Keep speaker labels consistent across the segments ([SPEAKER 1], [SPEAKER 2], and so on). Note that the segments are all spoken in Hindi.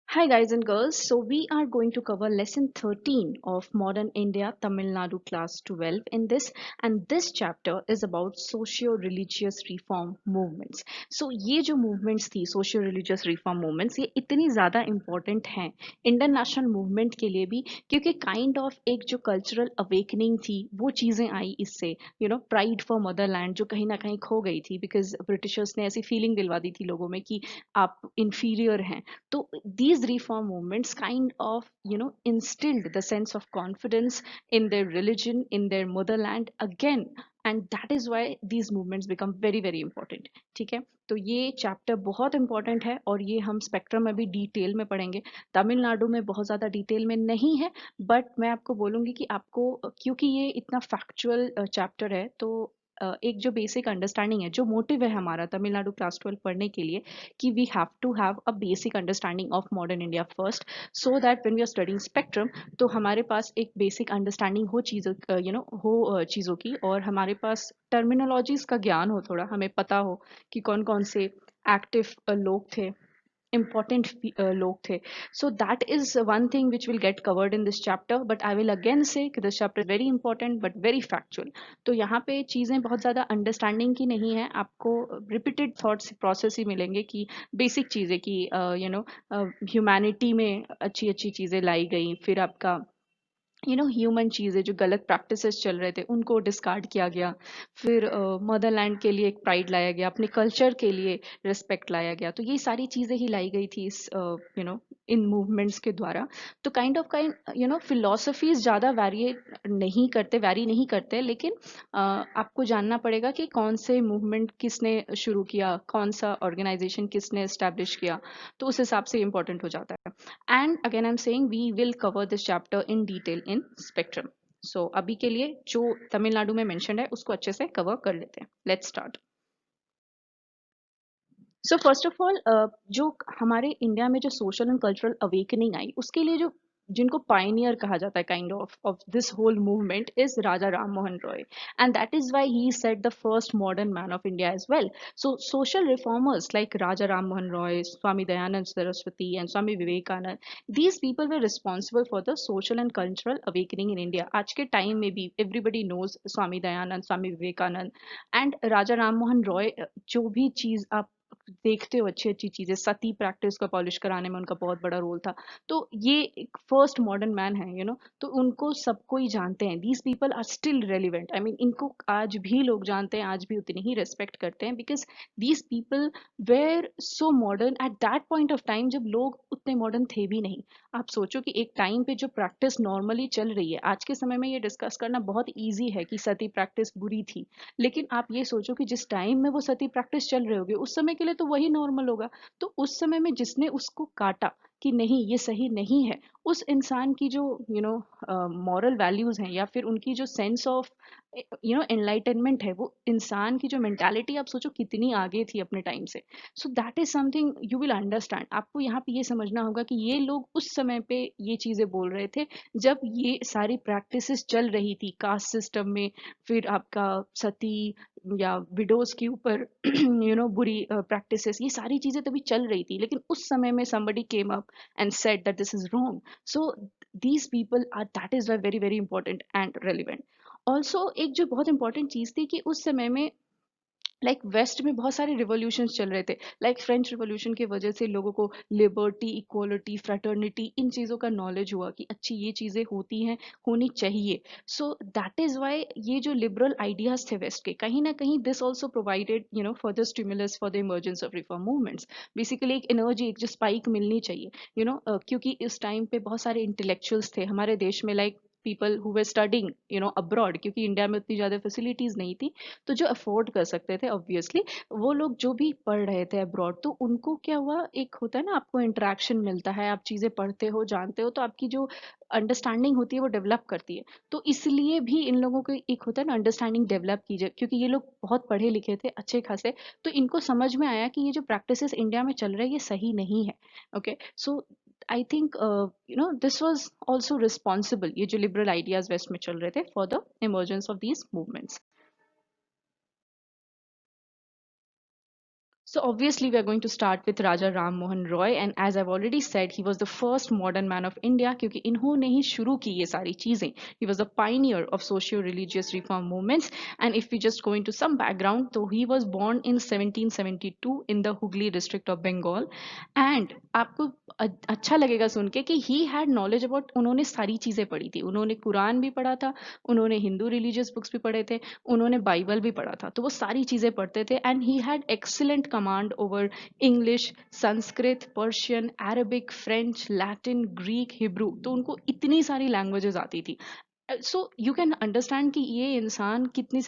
[SPEAKER 1] Hi guys and girls, so we are going to cover lesson 13 of Modern India Tamil Nadu class 12 in this, and this chapter is about socio-religious reform movements. So ये जो movements थी socio-religious reform movements ये इतनी ज़्यादा important हैं international movement के लिए भी क्योंकि kind of एक जो cultural awakening थी वो चीज़ें आई इससे pride for motherland जो कहीं ना कहीं खो गई थी because Britishers ने ऐसी feeling दिलवा दी थी लोगों में कि आप inferior हैं. So these reform movements kind of instilled the sense of confidence in their religion, in their motherland again, and that is why these movements become very very important. ठीक है, तो ये चैप्टर बहुत इंपॉर्टेंट है और ये हम स्पेक्ट्रम में भी डिटेल में पढ़ेंगे. तमिलनाडु में बहुत ज़्यादा डिटेल में नहीं है, बट मैं आपको बोलूँगी कि आपको क्योंकि ये इतना फैक्चुअल चैप्टर है तो एक जो बेसिक अंडरस्टैंडिंग है, जो मोटिव है हमारा तमिलनाडु क्लास 12 पढ़ने के लिए कि we have to have a basic understanding of modern India first, so that when we are studying spectrum तो हमारे पास एक बेसिक अंडरस्टैंडिंग हो चीज़ों चीज़ों की, और हमारे पास टर्मिनोलॉजीज का ज्ञान हो, थोड़ा हमें पता हो कि कौन कौन से एक्टिव लोग थे, important log the. So that is one thing which will get covered in this chapter, but I will again say कि this chapter is very important but very factual. तो यहाँ पे चीज़ें बहुत ज़्यादा अंडरस्टैंडिंग की नहीं है, आपको रिपीटेड थॉट्स प्रोसेस ही मिलेंगे कि बेसिक चीज़ें कि ह्यूमैनिटी में अच्छी अच्छी चीज़ें लाई गई, फिर आपका ह्यूमन चीज़ें जो गलत प्रैक्टिसेस चल रहे थे उनको डिस्कार्ड किया गया, फिर मदरलैंड के लिए एक प्राइड लाया गया, अपने कल्चर के लिए रिस्पेक्ट लाया गया, तो ये सारी चीज़ें ही लाई गई थी इस इन मूवमेंट्स के द्वारा. तो काइंड फिलोसफीज ज़्यादा वैरी नहीं करते, लेकिन आपको जानना पड़ेगा कि कौन से मूवमेंट किसने शुरू किया, कौन सा ऑर्गेनाइजेशन किसने एस्टैब्लिश किया, तो उस हिसाब से इम्पोर्टेंट हो जाता है. And again I'm saying we will cover this chapter in detail in spectrum. So अभी के लिए जो तमिलनाडु में mentioned है उसको अच्छे से cover कर लेते हैं. Let's start. So first of all जो हमारे इंडिया में जो सोशल एंड कल्चरल अवेकनिंग आई उसके लिए जो जिनको पायनियर कहा जाता है kind of this whole movement is Raja Ram Mohan Roy, and that is why he set the first modern man of India as well. So social reformers like Raja Ram Mohan Roy, Swami Dayanand Saraswati and Swami Vivekananda, these people were responsible for the social and cultural awakening in India. आज के टाइम में भी everybody knows Swami Dayanand, Swami Vivekanand and Raja Ram Mohan Roy. जो भी चीज आप देखते हो अच्छी अच्छी चीजें, सती प्रैक्टिस को पॉलिश कराने में उनका बहुत बड़ा रोल था. तो ये एक फर्स्ट मॉडर्न मैन है, तो उनको सबको ही जानते हैं. These people are still relevant, I mean इनको आज भी लोग जानते हैं, आज भी उतनी ही रेस्पेक्ट करते हैं, because these people were so modern at that point of time जब लोग उतने मॉडर्न थे भी नहीं. आप सोचो कि एक टाइम पे जो प्रैक्टिस नॉर्मली चल रही है, आज के समय में ये डिस्कस करना बहुत ईजी है कि सती प्रैक्टिस बुरी थी, लेकिन आप ये सोचो कि जिस टाइम में वो सती प्रैक्टिस चल रही होगी उस समय के लिए तो वही नॉर्मल होगा. तो उस समय में जिसने उसको काटा कि नहीं ये सही नहीं है, उस इंसान की जो मॉरल वैल्यूज हैं या फिर उनकी जो सेंस ऑफ एनलाइटनमेंट है, वो इंसान की जो मेंटालिटी आप सोचो कितनी आगे थी अपने टाइम से. So that is something you will understand. आपको यहाँ पे ये समझना होगा कि ये लोग उस समय पे ये चीजें बोल रहे थे जब ये सारी प्रैक्टिसेस चल रही थी कास्ट सिस्टम में, फिर आपका सती या विडोज के ऊपर बुरी प्रैक्टिसेस, ये सारी चीजें तभी चल रही थी, लेकिन उस समय में somebody came up and said that this is wrong. So these people are, that is why very very important and relevant. Also एक जो बहुत important चीज थी कि उस समय में लाइक वेस्ट में बहुत सारे रिवॉल्यूशंस चल रहे थे. लाइक फ्रेंच रिवॉल्यूशन की वजह से लोगों को लिबर्टी, इक्वालिटी, फ्रेटर्निटी, इन चीज़ों का नॉलेज हुआ कि अच्छी ये चीज़ें होती हैं, होनी चाहिए. सो दैट इज़ वाई ये जो लिबरल आइडियाज थे वेस्ट के, कहीं ना कहीं this also provided further stimulus for the emergence of reform movements. Basically एक एनर्जी, एक जो स्पाइक मिलनी चाहिए, क्योंकि इस टाइम पे बहुत सारे इंटेलेक्चुअल्स थे हमारे देश में, like people who way studying abroad, क्योंकि इंडिया में उतनी ज़्यादा फैसिलिटीज़ नहीं थी, तो जो अफोर्ड कर सकते थे ऑब्वियसली वो लोग जो भी पढ़ रहे थे अब्रॉड, तो उनको क्या हुआ, एक होता है ना आपको इंटरेक्शन मिलता है, आप चीज़ें पढ़ते हो, जानते हो, तो आपकी जो अंडरस्टैंडिंग होती है वो डेवलप करती है. तो इसलिए भी इन लोगों को एक होता है ना अंडरस्टैंडिंग डेवलप कीजिए, क्योंकि ये लोग बहुत पढ़े लिखे थे अच्छे खासे, तो इनको समझ में आया कि ये जो प्रैक्टिसेस इंडिया में चल रहे हैं ये सही नहीं है. Okay, so I think this was also responsible, ये जो लिबरल आइडियाज वेस्ट में चल रहे थे, for the emergence of these movements. So obviously we are going to start with Raja Ram Mohan Roy, and as I've already said, he was the first modern man of India क्योंकि इन्होंने ही शुरू की ये सारी चीजें. He was a pioneer of socio-religious reform movements, and if we just go into some background, so he was born in 1772 in the Hooghly district of Bengal, and आपको अच्छा लगेगा सुन के कि he had knowledge about, उन्होंने सारी चीजें पढ़ी थी, उन्होंने कुरान भी पढ़ा था, उन्होंने हिंदू रिलीजियस बुक्स भी पढ़े थे, उन्होंने बाइबल भी पढ़ा था, तो वो सारी चीजें पढ़ते थे. And he had excellent command over English, Sanskrit, Persian, Arabic, French, Latin, Greek, Hebrew, तो उनको इतनी सारी लैंग्वेजेस आती थी. सो यू कैन अंडरस्टैंड कि ये इंसान इतनी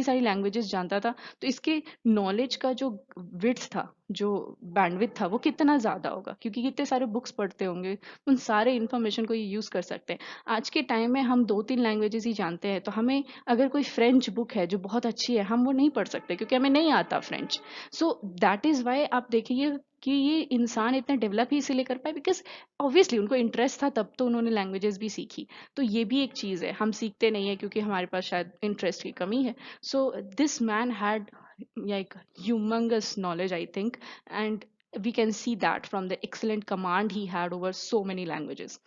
[SPEAKER 1] सारी लैंग्वेजेस जानता था, तो इसके नॉलेज का जो विड्थ था, जो बैंडविड्थ था, वो कितना ज़्यादा होगा, क्योंकि कितने सारे बुक्स पढ़ते होंगे, उन सारे इन्फॉर्मेशन को ये यूज़ कर सकते हैं. आज के टाइम में हम 2-3 लैंग्वेजेस ही जानते हैं, तो हमें अगर कोई फ्रेंच बुक है जो बहुत अच्छी है, हम वो नहीं पढ़ सकते क्योंकि हमें नहीं आता French. So that is Y आप देखिए कि ये इंसान इतना डेवलप ही इसीलिए कर पाए, बिकॉज ऑब्वियसली उनको इंटरेस्ट था, तब तो उन्होंने लैंग्वेजेस भी सीखी. तो ये भी एक चीज़ है, हम सीखते नहीं है क्योंकि हमारे पास शायद इंटरेस्ट की कमी है. So this man had like humongous knowledge, I think, and we can see that from the excellent command he had over so many languages.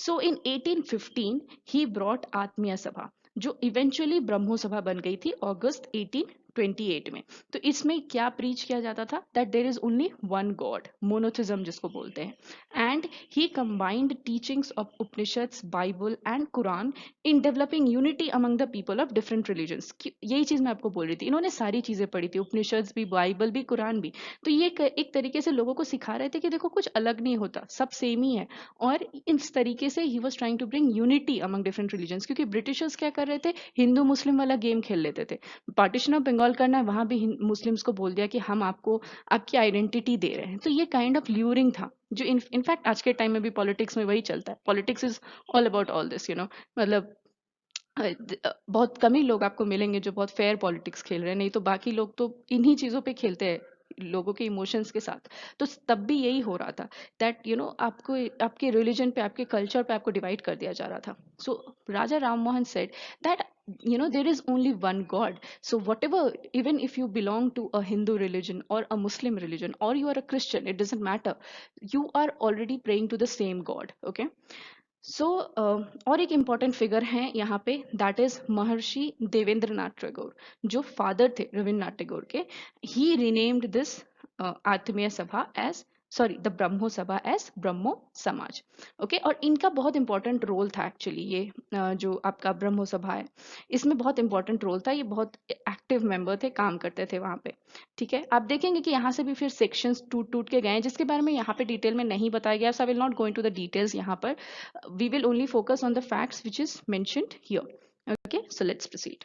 [SPEAKER 1] So in 1815 he brought Atmiya Sabha, जो इवेंचुअली ब्रह्मो सभा बन गई थी अगस्त 1828 में. तो इसमें क्या प्रीच किया जाता था, that there is only one god, monotheism जिसको बोलते हैं. And he combined teachings of Upanishads, bible and Quran in developing unity among the people of different religions. यही चीज मैं आपको बोल रही थी, इन्होंने सारी चीजें पढ़ी थी, उपनिषद्स भी, बाइबल भी, कुरान भी. तो ये एक तरीके से लोगों को सिखा रहे थे कि देखो कुछ अलग नहीं होता, सब सेम ही है. और इस तरीके से he was trying to bring unity among different religions, क्योंकि ब्रिटिशर्स क्या कर रहे थे, हिंदू मुस्लिम वाला गेम खेल लेते थे. पार्टीशन ऑफ बंगाल करना है, वहां भी मुस्लिम्स को बोल दिया कि हम आपको आपकी आइडेंटिटी दे रहे हैं. तो ये काइंड ऑफ ल्यूरिंग था, जो इनफैक्ट आज के टाइम में भी पॉलिटिक्स में वही चलता है. Politics is all about all this, मतलब बहुत कम ही लोग आपको मिलेंगे जो बहुत फेयर पॉलिटिक्स खेल रहे हैं, नहीं तो बाकी लोग तो इन्हीं चीजों पे खेलते हैं, लोगों के इमोशंस के साथ. तो तब भी यही हो रहा था, दैट आपको आपके रिलीजन पे, आपके कल्चर पे आपको डिवाइड कर दिया जा रहा था. So Raja Ram Mohan said that there is only one god, so whatever, even if you belong to a Hindu religion or a Muslim religion or you are a Christian, it doesn't matter, you are already praying to the same god. Okay. सो और एक इम्पॉर्टेंट फिगर है यहाँ पे, दैट इज महर्षि देवेंद्र नाथ टैगोर, जो फादर थे रविन्द्रनाथ टैगोर के. ही रीनेम्ड दिस आत्मीय सभा एज, सॉरी, द ब्रह्मो सभा एज ब्रह्मो समाज. ओके. और इनका बहुत इंपॉर्टेंट रोल था एक्चुअली, ये जो आपका ब्रह्मो सभा है, इसमें बहुत इंपॉर्टेंट रोल था. ये बहुत एक्टिव मेंबर थे, काम करते थे वहां पे. ठीक है. आप देखेंगे कि यहाँ से भी फिर सेक्शंस टूट टूट के गए हैं, जिसके बारे में यहाँ पे डिटेल में नहीं बताया गया. So I will not go into the details यहाँ पर. We will only focus on the facts which is mentioned here. Okay, so let's proceed.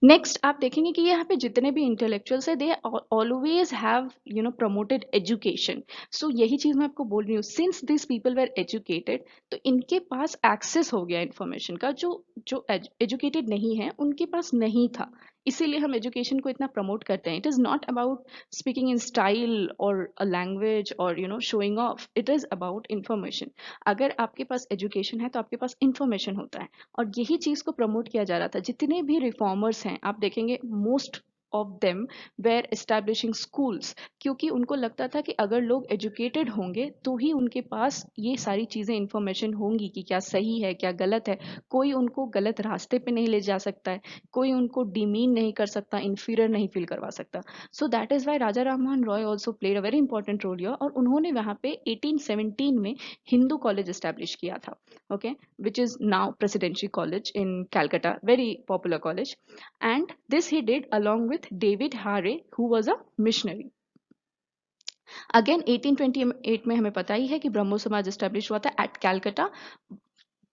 [SPEAKER 1] Next आप देखेंगे कि यहाँ पे जितने भी इंटेलेक्चुअल्स है, they always have promoted education. So यही चीज मैं आपको बोल रही हूँ, since this people were educated, तो इनके पास एक्सेस हो गया इन्फॉर्मेशन का, जो जो एजुकेटेड नहीं है उनके पास नहीं था. इसीलिए हम एजुकेशन को इतना प्रमोट करते हैं. It is not about speaking in style और अ लैंग्वेज और showing off, it is about information. अगर आपके पास एजुकेशन है तो आपके पास इंफॉर्मेशन होता है, और यही चीज को प्रमोट किया जा रहा था. जितने भी रिफॉर्मर्स हैं आप देखेंगे, most of them were establishing schools, क्योंकि उनको लगता था कि अगर लोग एजुकेटेड होंगे तो ही उनके पास ये सारी चीज़ें इंफॉर्मेशन होंगी कि क्या सही है क्या गलत है. कोई उनको गलत रास्ते पे नहीं ले जा सकता है, कोई उनको डिमीन नहीं कर सकता, इन्फीरियर नहीं फील करवा सकता. So that is why Raja Ram Mohan Roy also played a very important role here, और उन्होंने वहाँ पे 1817 में हिंदू कॉलेज एस्टैब्लिश किया था. Okay. which is now Presidency College in Calcutta, very popular college. And this he did along with David Harvey, who was a missionary. Again 1828 में हमें पता ही है कि ब्रह्मो समाज एस्टेब्लिश हुआ था एट कैलकटा.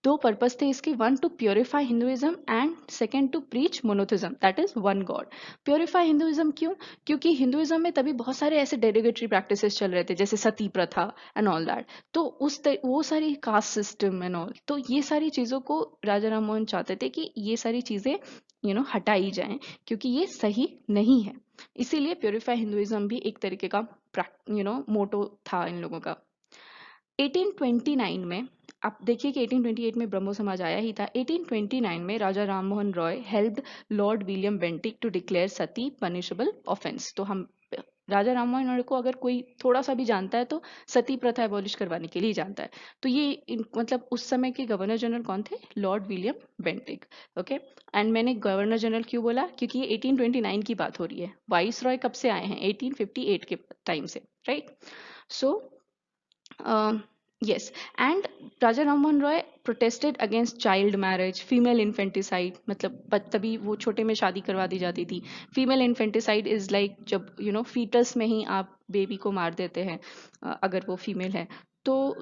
[SPEAKER 1] दो पर्पस थे इसके, one to purify Hinduism and second to preach monotheism, that is one god. Purify Hinduism क्यों? क्योंकि हिंदुइज्म में तभी बहुत सारे ऐसे डेरोगेटरी प्रैक्टिसेस चल रहे थे, जैसे सती प्रथा एंड ऑल दैट. तो वो सारी कास्ट सिस्टम एंड ऑल, तो ये सारी चीज़ों को राजा राम मोहन चाहते थे कि ये सारी चीज़ें हटाई जाएं, क्योंकि ये सही नहीं है. इसीलिए प्योरीफाई हिंदुइज्म भी एक तरीके का मोटो था इन लोगों का. 1829 में आप देखिए कि 1828 में ब्रह्मो समाज आया ही था। 1829 में Raja Rammohan Roy helped Lord William Bentinck to declare sati punishable offence. तो हम राजा राममोहन रॉय को अगर कोई थोड़ा सा भी जानता है तो सती प्रथा एबॉलिश करवाने के लिए जानता है। तो ये मतलब उस समय के गवर्नर जनरल कौन थे? Lord William Bentinck. Okay. And मैंने गवर्नर जनरल क्यों बोला? क्योंकि ये 1829 की बात हो रही है। वाइस रॉय कब से आए हैं? 1858 के टाइम से, right? So yes, and Raja Rammohan Roy protested against child marriage, female infanticide. मतलब तभी वो छोटे में शादी करवा दी जाती थी। फीमेल इन्फेंटिसाइड इज लाइक जब फीटस में ही आप बेबी को मार देते हैं अगर वो फीमेल है। तो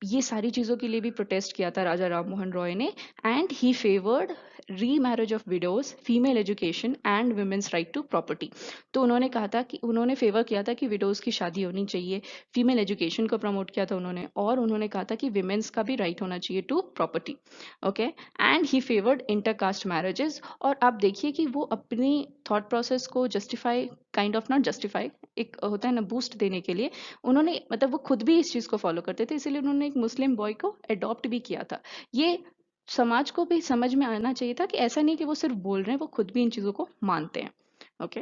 [SPEAKER 1] ये सारी चीज़ों के लिए भी प्रोटेस्ट किया था राजा राममोहन रॉय ने। And he favoured remarriage of widows, female education and women's right to property. तो उन्होंने कहा था कि उन्होंने फेवर किया था कि विडोज की शादी होनी चाहिए, फीमेल एजुकेशन को प्रमोट किया था उन्होंने, और उन्होंने कहा था कि विमेन्स का भी राइट होना चाहिए to property. Okay. And he favoured intercaste marriages. और आप देखिए कि वो अपनी थॉट प्रोसेस को justify, kind of not justify, एक होता है ना बूस्ट देने के लिए, उन्होंने मतलब वो खुद भी इस चीज़ को फॉलो करते थे, इसीलिए उन्होंने एक मुस्लिम बॉय को अडॉप्ट भी किया था। ये समाज को भी समझ में आना चाहिए था कि ऐसा नहीं कि वो सिर्फ बोल रहे हैं, वो खुद भी इन चीज़ों को मानते हैं। Okay.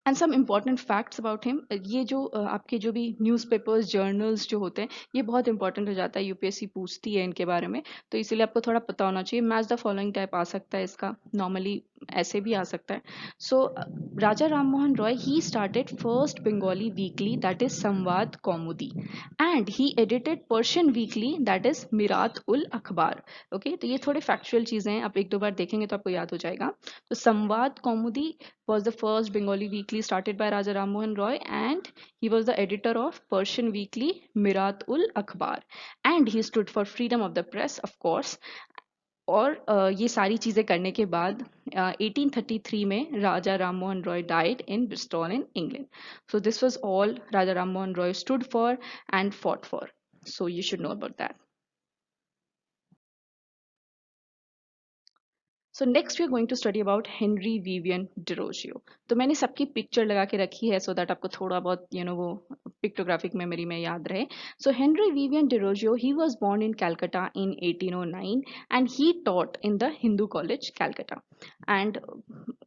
[SPEAKER 1] And some important facts about him. ये जो आपके जो भी न्यूज़पेपर्स, जर्नल्स जो होते हैं, ये बहुत इंपॉर्टेंट हो जाता है, यूपीएससी पूछती है इनके बारे में, तो इसीलिए आपको थोड़ा पता होना चाहिए। मैच द फॉलोइंग टाइप आ सकता है इसका, नॉर्मली ऐसे भी आ सकता है। So Raja Rammohan Roy he started first Bengali weekly that is Sambad Kaumudi, and he edited Persian weekly that is Mirat ul Akhbar. Okay, तो ये थोड़े फैक्चुअल चीज़ें हैं, आप एक दो बार देखेंगे तो आपको याद हो जाएगा। तो संवाद कौमुदी was the first Bengali weekly started by Raja Ram Mohan Roy, and he was the editor of Persian weekly Mirat ul Akhbar, and he stood for freedom of the press, of course. और ये सारी चीज़ें करने के बाद 1833 में Raja Ram Mohan Roy died in Bristol in England. So this was all Raja Ram Mohan Roy stood for and fought for, so you should know about that. So next we are going to study about Henry Vivian Derozio. तो मैंने सबकी पिक्चर लगा के रखी है सो दैट आपको थोड़ा बहुत वो पिक्टोग्राफिक मेमोरी में याद रहे। So Henry Vivian Derozio, he was born in Calcutta in 1809 and he taught in the Hindu college Calcutta. And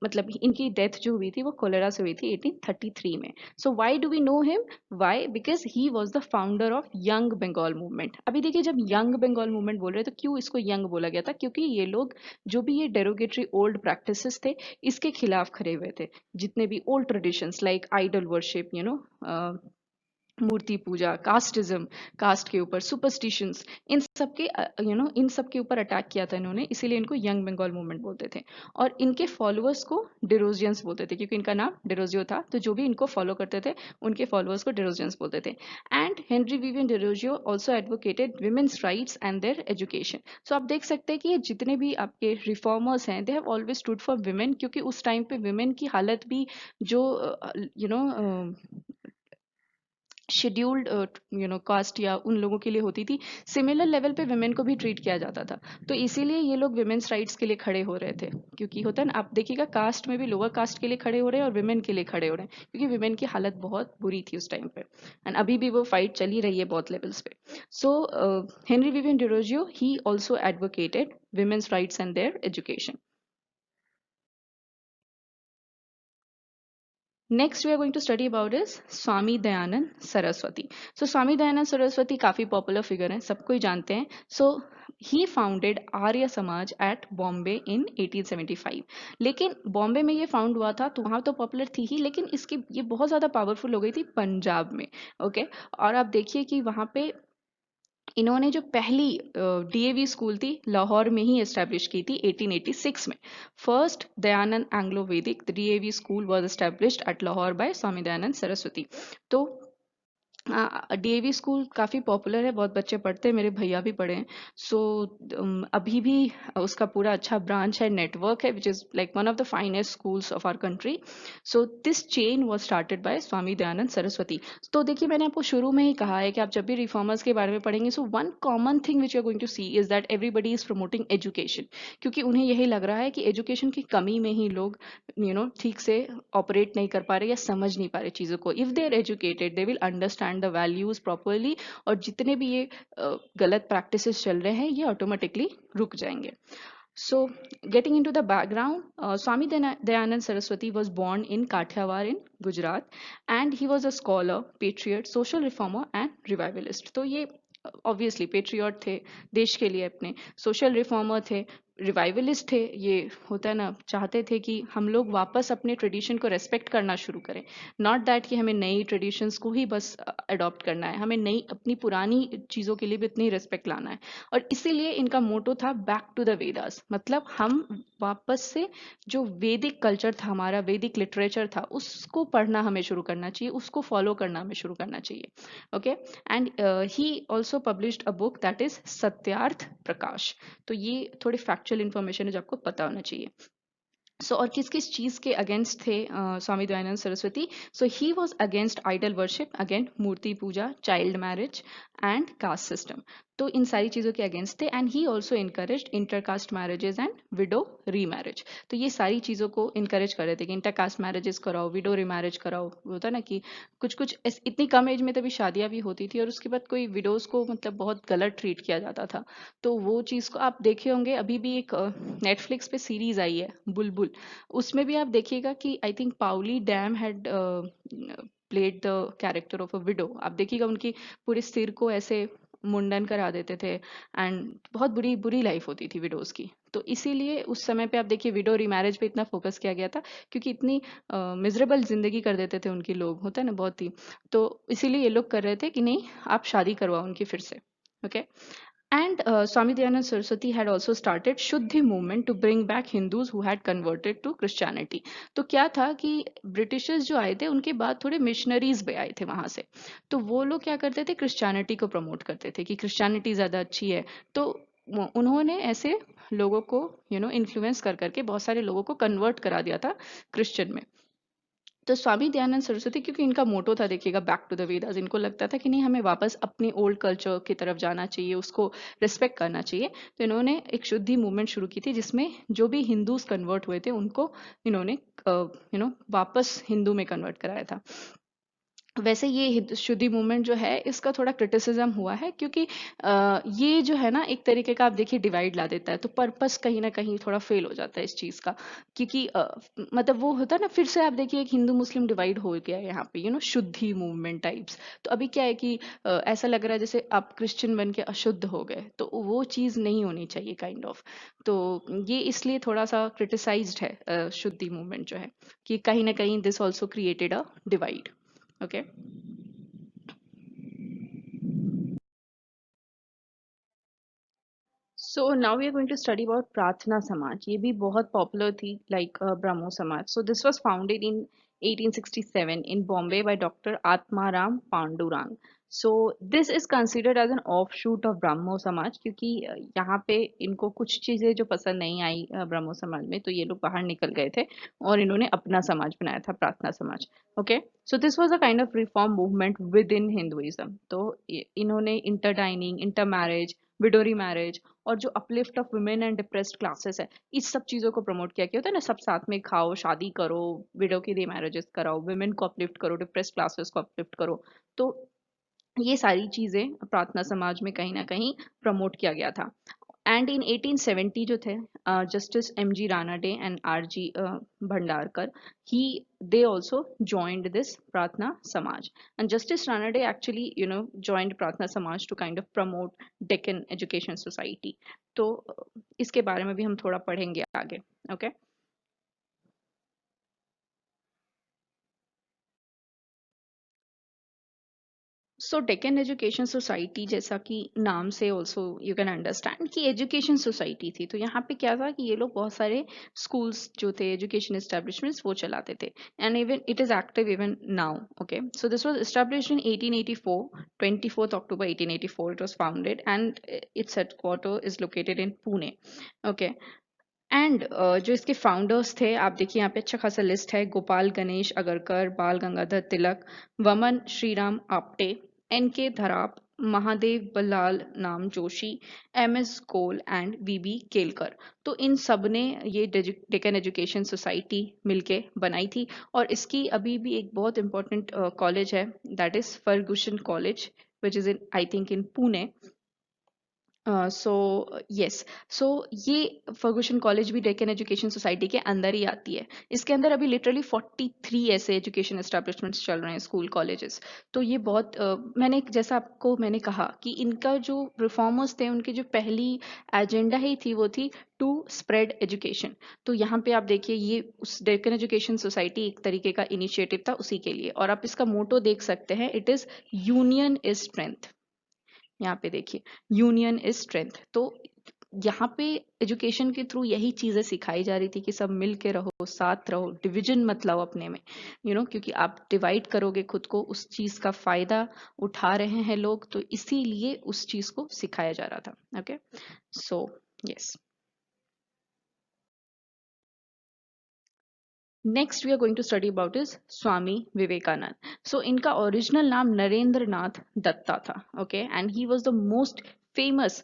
[SPEAKER 1] मतलब इनकी डेथ जो हुई थी वो कोलेरा से हुई थी 1833 में। So why do we know him? Why? Because he was the founder of young Bengal movement. अभी देखिए, जब यंग बंगाल मूवमेंट बोल रहे हैं तो क्यों इसको यंग बोला गया था? क्योंकि ये लोग जो भी ये डेरोगेटरी ओल्ड प्रैक्टिसेस थे, इसके खिलाफ खड़े हुए थे। जितने भी old traditions like idol worship, मूर्ति पूजा, कास्टिज्म, कास्ट के ऊपर सुपरस्टिशंस, इन सब के इन सब के ऊपर अटैक किया था इन्होंने, इसीलिए इनको यंग बंगाल मूवमेंट बोलते थे। और इनके फॉलोअर्स को डिरोजियंस बोलते थे, क्योंकि इनका नाम डिरोजियो था, तो जो भी इनको फॉलो करते थे उनके फॉलोअर्स को डिरोजियंस बोलते थे। And Henry Vivian Derozio also advocated women's rights and their education. सो आप देख सकते हैं कि ये जितने भी आपके रिफॉर्मर्स हैं, they have always stood for women, क्योंकि उस टाइम पे विमेन की हालत भी जो शेड्यूल्ड कास्ट या उन लोगों के लिए होती थी, सिमिलर लेवल पे वुमेन को भी ट्रीट किया जाता था। तो इसीलिए ये लोग विमेन्स राइट्स के लिए खड़े हो रहे थे, क्योंकि होता है ना, आप देखिएगा कास्ट में भी लोअर कास्ट के लिए खड़े हो रहे हैं और विमेन के लिए खड़े हो रहे हैं, क्योंकि विमेन की हालत बहुत बुरी थी उस टाइम पे। एंड अभी भी वो फाइट चली रही है बहुत लेवल्स पे। So Henry Vivian Derozio, he also advocated women's rights and their education. Next, we are going to study about is Swami Dayanand Saraswati. So Swami Dayanand Saraswati काफी पॉपुलर फिगर हैं, सबको ही जानते हैं. So ही फाउंडेड आर्य समाज एट बॉम्बे इन 1875. लेकिन बॉम्बे में ये फाउंड हुआ था, तो वहाँ तो पॉपुलर थी ही, लेकिन इसकी ये बहुत ज़्यादा पावरफुल हो गई थी पंजाब में. ओके, और आप देखिए कि वहाँ पे इन्होंने जो पहली डीएवी स्कूल थी लाहौर में ही एस्टेब्लिश की थी 1886 में. First Dayanand Anglo Vedic DAV school was established at Lahore by Swami Dayanand Saraswati. तो डीएवी स्कूल काफ़ी पॉपुलर है, बहुत बच्चे पढ़ते हैं, मेरे भैया भी पढ़े हैं. सो अभी भी उसका पूरा अच्छा ब्रांच है, नेटवर्क है, which is like one of the finest schools of our country. So this chain was started by Swami Dayanand Saraswati. तो देखिए, मैंने आपको शुरू में ही कहा है कि आप जब भी रिफॉर्मर्स के बारे में पढ़ेंगे, so one common thing which you are going to see is that everybody is promoting education, क्योंकि उन्हें यही लग रहा है कि एजुकेशन की कमी में ही लोग ठीक से ऑपरेट नहीं कर पा रहे या समझ नहीं पा रहे चीज़ों को. If they are educated, they will understand understand the values properly, और जितने भी ये गलत प्रैक्टिसेस चल रहे हैं ये ऑटोमेटिकली रुक जाएंगे. So, getting into the background, Swami Dayanand Saraswati was born in Kathiawar in Gujarat, and he was a scholar, patriot, social reformer, and revivalist. तो ये ऑब्वियसली पेट्रियट थे, देश के लिए अपने, सोशल रिफॉर्मर थे, रिवाइवलिस्ट थे. ये होता है ना, चाहते थे कि हम लोग वापस अपने ट्रेडिशन को रेस्पेक्ट करना शुरू करें. नॉट दैट कि हमें नई ट्रेडिशंस को ही बस अडॉप्ट करना है, हमें नई अपनी पुरानी चीज़ों के लिए भी इतनी रिस्पेक्ट लाना है. और इसीलिए इनका मोटो था बैक टू द वेदास, मतलब हम वापस से जो वैदिक कल्चर था हमारा, वैदिक लिटरेचर था, उसको पढ़ना हमें शुरू करना चाहिए, उसको फॉलो करना हमें शुरू करना चाहिए. Okay. And he also published a book that is Satyarth Prakash. तो ये थोड़ी फैक्चुअल इन्फॉर्मेशन है जो आपको पता होना चाहिए. सो और किस किस चीज के अगेंस्ट थे Swami Dayanand Saraswati? So he was against idol worship, again murti puja, child marriage and caste system. तो इन सारी चीजों के अगेंस्ट थे. And he also encourage intercaste marriages and widow remarriage. तो ये सारी चीजों को इनकरेज कर रहे थे कि इंटरकास्ट मैरिजेस कराओ, विडो रीमैरिज कराओ. होता ना कि कुछ कुछ इतनी कम एज में तभी शादियां भी होती थी, और उसके बाद कोई विडोज को मतलब बहुत गलत ट्रीट किया जाता था. तो वो चीज को आप देखे होंगे. अभी भी एक नेटफ्लिक्स पे सीरीज आई है बुलबुल, उसमें भी आप देखिएगा कि I think Paoli Dam had played the character of a widow. आप देखिएगा उनकी पूरे सिर को ऐसे मुंडन करा देते थे, एंड बहुत बुरी बुरी लाइफ होती थी विडोज की. तो इसीलिए उस समय पे आप देखिए विडो रीमैरिज पे इतना फोकस किया गया था, क्योंकि इतनी मिजरेबल जिंदगी कर देते थे उनके लोग, होता है ना बहुत ही. तो इसीलिए ये लोग कर रहे थे कि नहीं, आप शादी करवाओ उनकी फिर से. Okay. And Swami Dayanand Saraswati had also started Shuddhi movement to bring back Hindus who had converted to Christianity. तो क्या था कि ब्रिटिशर्स जो आए थे उनके बाद थोड़े मिशनरीज भी आए थे वहां से. तो वो लोग क्या करते थे, क्रिश्चियनिटी को प्रमोट करते थे कि क्रिश्चियनिटी ज्यादा अच्छी है. तो उन्होंने ऐसे लोगों को इन्फ्लुएंस कर करके बहुत सारे लोगों को कन्वर्ट करा दिया था क्रिश्चियन में. तो स्वामी दयानंद सरस्वती, क्योंकि इनका मोटो था देखिएगा बैक टू द वेदास, इनको लगता था कि नहीं, हमें वापस अपने ओल्ड कल्चर की तरफ जाना चाहिए, उसको रिस्पेक्ट करना चाहिए. तो इन्होंने एक शुद्धि मूवमेंट शुरू की थी, जिसमें जो भी हिंदूज कन्वर्ट हुए थे उनको इन्होंने वापस हिंदू में कन्वर्ट कराया था. वैसे ये शुद्धि मूवमेंट जो है इसका थोड़ा क्रिटिसिज्म हुआ है, क्योंकि ये जो है ना एक तरीके का आप देखिए डिवाइड ला देता है, तो पर्पस कहीं ना कहीं थोड़ा फेल हो जाता है इस चीज का. क्योंकि मतलब वो होता है ना, फिर से आप देखिए एक हिंदू मुस्लिम डिवाइड हो गया है यहाँ पे, शुद्धि मूवमेंट टाइप्स. तो अभी क्या है कि ऐसा लग रहा है जैसे आप क्रिश्चियन बन के अशुद्ध हो गए, तो वो चीज नहीं होनी चाहिए काइंड ऑफ. तो ये इसलिए थोड़ा सा क्रिटिसाइज्ड है शुद्धि मूवमेंट जो है, कि कहीं ना कहीं this also created a divide. Okay. So now we are going to study about Pratna Samaj. ये भी बहुत popular थी, like Brahmo Samaj. So this was founded in 1867 in Bombay by Dr. Atmaram Pandurang. So this is considered as an offshoot of Brahmo Samaj, क्योंकि यहाँ पे इनको कुछ चीजें जो पसंद नहीं आई ब्रह्मो समाज में, तो ये लोग बाहर निकल गए थे और इन्होंने अपना समाज बनाया था, Prarthana Samaj. Okay. So this was a kind of reform movement within Hinduism. तो इन्होंने inter dining, inter marriage, widow remarriage, और जो uplift of women and depressed classes है, इस सब चीजों को प्रमोट किया. क्या होता है ना, सब साथ में खाओ, शादी करो, विडो की री मैरिजेस कराओ, वुमेन को अपलिफ्ट करो, डिप्रेस्ड क्लासेस को अपलिफ्ट करो. तो ये सारी चीजें प्रार्थना समाज में कहीं ना कहीं प्रमोट किया गया था. एंड इन 1870 जो थे, justice M G Ranade and R G Bhandarkar, he they also joined this Pratna Samaj. And Justice Ranade actually joined Pratna Samaj to kind of promote Deccan Education Society. तो इसके बारे में भी हम थोड़ा पढ़ेंगे आगे. Okay. सो डेक्कन एजुकेशन सोसाइटी, जैसा कि नाम से ऑल्सो यू कैन अंडरस्टैंड कि एजुकेशन सोसाइटी थी. तो यहाँ पे क्या था कि ये लोग बहुत सारे स्कूल्स जो थे, एजुकेशन एस्टेब्लिशमेंट्स, वो चलाते थे. And even it is active even now. Okay. So this was established in 1884, 24th October 1884 it was founded, and its headquarter is located in Pune. Okay. And जो इसके फाउंडर्स थे, आप देखिए यहाँ पे अच्छा खासा लिस्ट है: गोपाल गणेश अगरकर, बाल गंगाधर तिलक, वमन श्रीराम आप्टे, एन के धराप, Mahadev Ballal Namjoshi, M S Kol and V Kelkar. तो इन सब ने ये डेक्कन एजुकेशन सोसाइटी मिलके बनाई थी। और इसकी अभी भी एक बहुत इंपॉर्टेंट कॉलेज है, that is Fergusson college, which is in I think in Pune. So yes, so ये फर्गुसन कॉलेज भी डेक्कन एजुकेशन सोसाइटी के अंदर ही आती है। इसके अंदर अभी लिटरली 43 ऐसे एजुकेशन एस्टेब्लिशमेंट्स चल रहे हैं, स्कूल कॉलेजेस। तो ये बहुत मैंने जैसा आपको मैंने कहा कि इनका जो रिफॉर्मर्स थे, उनकी जो पहली एजेंडा ही थी वो थी टू स्प्रेड एजुकेशन। तो यहाँ पे आप देखिए, ये उस डेक्कन एजुकेशन सोसाइटी एक तरीके का इनिशिएटिव था उसी के लिए। और आप इसका मोटो देख सकते हैं, it is union is strength. यहाँ पे देखिए, यूनियन इज स्ट्रेंथ। तो यहाँ पे एजुकेशन के थ्रू यही चीजें सिखाई जा रही थी कि सब मिल के रहो, साथ रहो, डिवीजन मत लाओ अपने में, क्योंकि आप डिवाइड करोगे खुद को, उस चीज का फायदा उठा रहे हैं लोग। तो इसीलिए उस चीज को सिखाया जा रहा था। Okay, so yes. Next we are going to study about is Swami Vivekananda. So इनका ओरिजिनल नाम नरेंद्र नाथ दत्ता था। Okay, and he was the most famous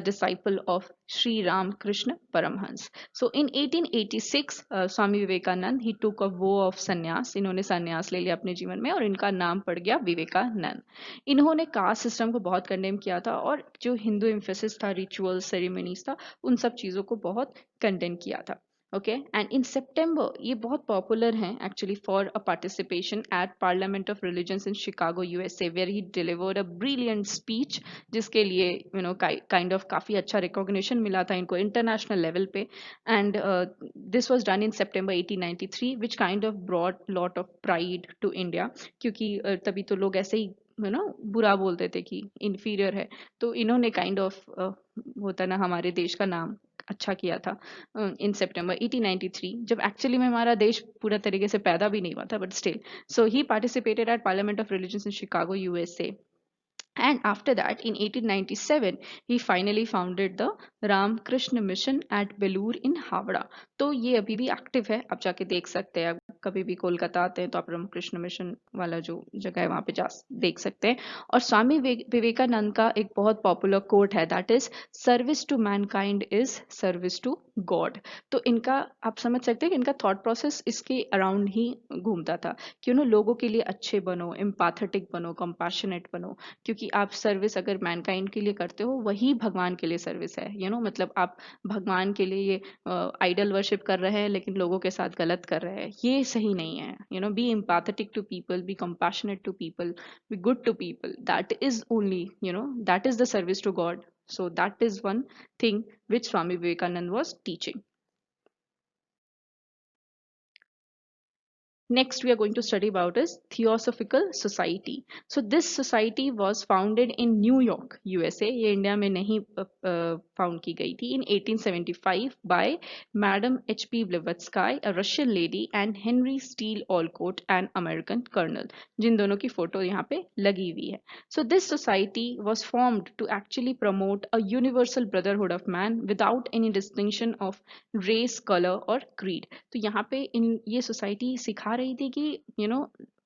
[SPEAKER 1] disciple of Sri Ramakrishna Paramhans. So in 1886, Swami Vivekananda he took a vow of संन्यास। इन्होंने संन्यास ले लिया अपने जीवन में और इनका नाम पड़ गया विवेकानंद। इन्होंने कास्ट सिस्टम को बहुत कंडेम किया था और जो हिंदू एम्फेसिस था, रिचुअल सेरेमनीज था, उन सब चीजों को बहुत कंडेम किया था। ओके, एंड इन सितंबर ये बहुत पॉपुलर हैं actually for a participation at parliament of religions in Chicago USA, where he delivered a brilliant speech, जिसके लिए काइंड ऑफ काफी अच्छा रिकॉग्निशन मिला था इनको इंटरनेशनल लेवल पे। And this was done in September 1893, which kind of brought lot of pride to India. क्योंकि तभी तो लोग ऐसे ही बुरा बोलते थे कि इंफीरियर है। तो इन्होंने काइंड ऑफ होता ना हमारे देश का नाम अच्छा किया था इन सितंबर 1893, जब एक्चुअली में हमारा देश पूरा तरीके से पैदा भी नहीं हुआ था, but still. So he participated at parliament of religions in Chicago USA. And after that, in 1897, he finally founded the Ramakrishna Mission at Belur in Havra. तो ये अभी भी एक्टिव है, आप जाके देख सकते हैं। आप कभी भी कोलकाता आते हैं तो आप रामकृष्ण मिशन वाला जो जगह है वहां पे जा देख सकते हैं। और स्वामी विवेकानंद का एक बहुत पॉपुलर कोट है, that is service to mankind is service to god. तो इनका आप समझ सकते हैं कि इनका थॉट प्रोसेस इसके अराउंड ही घूमता था कि लोगों के लिए अच्छे बनो, एम्पैथेटिक बनो, कंपैशनेट बनो। क्योंकि आप सर्विस अगर मैनकाइंड के लिए करते हो, वही भगवान के लिए सर्विस है। मतलब आप भगवान के लिए ये आइडल वर्शिप कर रहे हैं लेकिन लोगों के साथ गलत कर रहे हैं, ये सही नहीं है। Be empathetic to people, be compassionate to people, be good to people, that is only that is the service to god. So that is one thing which Swami Vivekananda was teaching. Next, we are going to study about is Theosophical Society. So this society was founded in New York, USA. ये इंडिया में नहीं फाउंड की गई थी। In 1875 by Madam H.P. Blavatsky, a Russian lady, and Henry Steele Olcott, an American colonel, जिन दोनों की फोटो यहाँ पे लगी हुई है। So this society was formed to actually promote a universal brotherhood of man without any distinction of race, color और creed. तो यहाँ पे ये सोसाइटी सिखा रही थी कि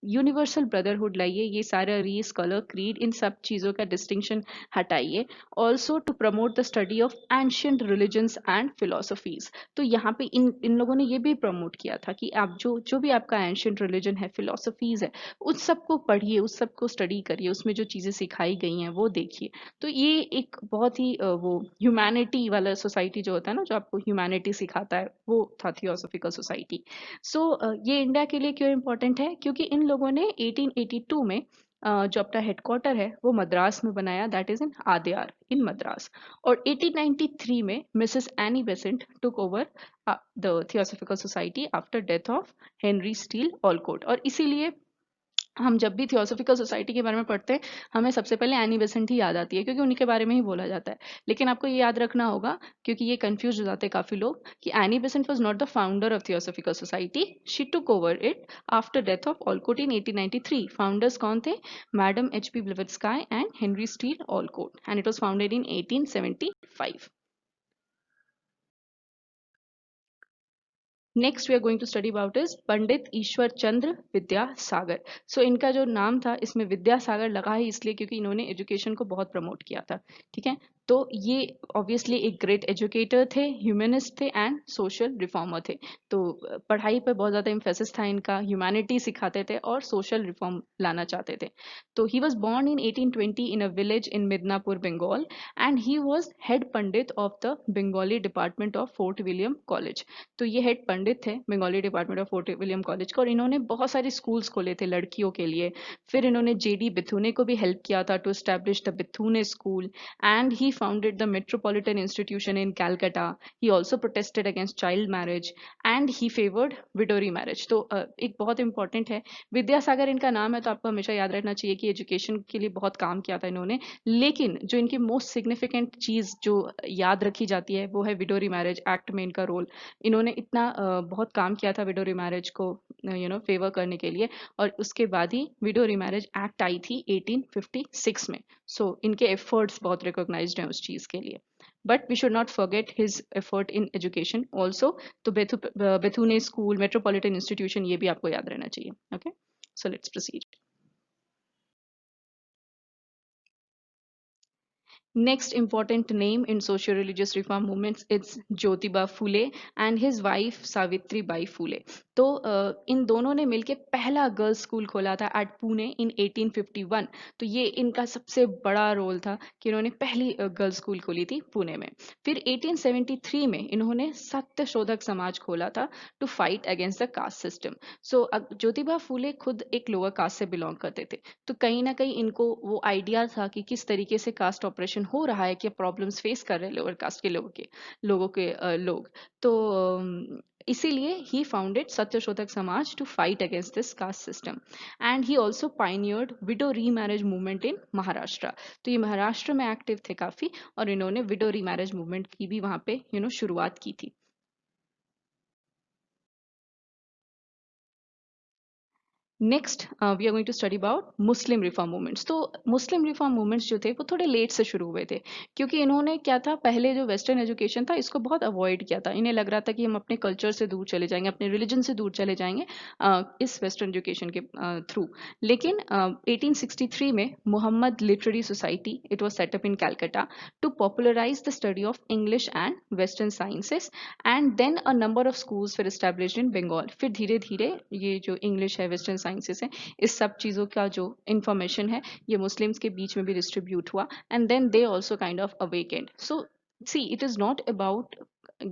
[SPEAKER 1] यूनिवर्सल ब्रदरहुड लाइए, ये सारा रेस, कलर, क्रीड, इन सब चीजों का डिस्टिंक्शन हटाइए। Also to promote the study of ancient religions and philosophies. तो यहाँ पे इन लोगों ने ये भी प्रमोट किया था कि आप जो जो भी आपका एंशियंट रिलीजन है, फिलोसफीज है, उस सबको पढ़िए, उस सबको स्टडी करिए, उसमें जो चीजें सिखाई गई हैं वो देखिए। तो ये एक बहुत ही वो ह्यूमैनिटी वाला सोसाइटी जो होता है ना, जो आपको ह्यूमैनिटी सिखाता है, वो था थियोसॉफिकल सोसाइटी। सो ये इंडिया के लिए क्यों इंपॉर्टेंट है? क्योंकि इन लोगों ने 1882 में जो अपना हेडक्वार्टर है वो मद्रास में बनाया, that is in Adyar in Madras. और 1893 में Mrs Annie Besant took over the theosophical society after death of Henry Steel Olcott. और इसीलिए हम जब भी थियोसॉफिकल सोसाइटी के बारे में पढ़ते हैं, हमें सबसे पहले एनी बेसेंट ही याद आती है, क्योंकि उन्हीं के बारे में ही बोला जाता है। लेकिन आपको ये याद रखना होगा, क्योंकि ये कंफ्यूज हो जाते हैं काफी लोग, कि Annie Besant was not the founder of theosophical society, she took over it after death of Olcott in 1893। Founders कौन थे? Madam H P. Blavatsky and Henry Steel Olcott, and it was founded in 1875। Next we are going to study about is Pandit Ishwar Chandra Vidyasagar. So इनका जो नाम था इसमें विद्यासागर लगा है इसलिए क्योंकि इन्होंने एजुकेशन को बहुत प्रमोट किया था. ठीक है, तो ये ऑब्वियसली एक ग्रेट एजुकेटर थे, ह्यूमनिस्ट थे एंड सोशल रिफॉर्मर थे. तो पढ़ाई पर बहुत ज़्यादा इम्फेसिस था इनका, ह्यूमैनिटी सिखाते थे और सोशल रिफॉर्म लाना चाहते थे. तो he was born in 1820 in a village in Midnapur Bengal and he was head pandit of the Bengali department of Fort William college. तो ये हेड पंडित थे Bengali department of Fort William college का और इन्होंने बहुत सारे स्कूल्स खोले थे लड़कियों के लिए. फिर इन्होंने जेडी बिथुने को भी हेल्प किया था to establish the Bethune school and he founded the metropolitan institution in Calcutta. He also protested against child marriage and he favoured widow remarriage. तो एक बहुत इंपॉर्टेंट है, विद्यासागर इनका नाम है तो आपको हमेशा याद रखना चाहिए कि एजुकेशन के लिए बहुत काम किया था इन्होंने. लेकिन जो इनकी मोस्ट सिग्निफिकेंट चीज जो याद रखी जाती है वो है विडोरी मैरिज एक्ट में इनका रोल. इन्होंने इतना बहुत काम किया था विडो रिमैरेज को फेवर करने के लिए और उसके बाद ही विडो रिमैरेज एक्ट आई थी 1856 में. सो इनके एफर्ट्स बहुत रिकॉग्नाइज्ड हैं उस चीज़ के लिए. But we should not forget his effort in education also. तो बेथुने स्कूल, मेट्रोपॉलिटन इंस्टीट्यूशन, ये भी आपको याद रहना चाहिए. Okay, so let's proceed. Next important name in socio-religious reform movements is Jyotiba Phule and his wife Savitri Bai Phule. तो इन दोनों ने मिलके पहला गर्ल्स स्कूल खोला था एट पुणे इन 1851. तो ये इनका सबसे बड़ा रोल था कि इन्होंने पहली गर्ल्स स्कूल खोली थी पुणे में. फिर 1873 में इन्होंने सत्यशोधक समाज खोला था to fight against the caste system. So Jyotiba Phule खुद एक लोअर कास्ट से बिलोंग करते थे. तो कहीं ना कहीं इनको वो आइडिया था कि किस तरीके से कास्ट ऑपरेशन हो रहा है, क्या प्रॉब्लम्स फेस कर रहे हैं लोअर कास्ट के लोग. तो इसीलिए ही founded Satyashodhak Samaj to fight against this caste system and he also pioneered widow remarriage movement in Maharashtra. तो ये महाराष्ट्र में एक्टिव थे काफी और इन्होंने विडो रीमैरिज मूवमेंट की भी वहां पे शुरुआत की थी. Next we are going to study about Muslim reform movements. तो मुस्लिम रिफॉर्म मूवमेंट्स जो थे वो थोड़े लेट से शुरू हुए थे क्योंकि इन्होंने क्या था, पहले जो वेस्टर्न एजुकेशन था इसको बहुत अवॉइड किया था. इन्हें लग रहा था कि हम अपने कल्चर से दूर चले जाएंगे, अपने रिलीजन से दूर चले जाएंगे इस वेस्टर्न एजुकेशन के थ्रू. लेकिन 1863 में Mohammed literary society it was set up in Calcutta to popularize the study of English and western sciences and then a number of schools फिर एस्टेब्लिश्ड इन बंगाल. फिर धीरे धीरे ये जो इंग्लिश है, वेस्टर्न साइंसेस है, इस सब चीज़ों का जो इंफॉर्मेशन है ये मुस्लिम्स के बीच में भी डिस्ट्रीब्यूट हुआ and then they also kind of awakened. So see, it is not about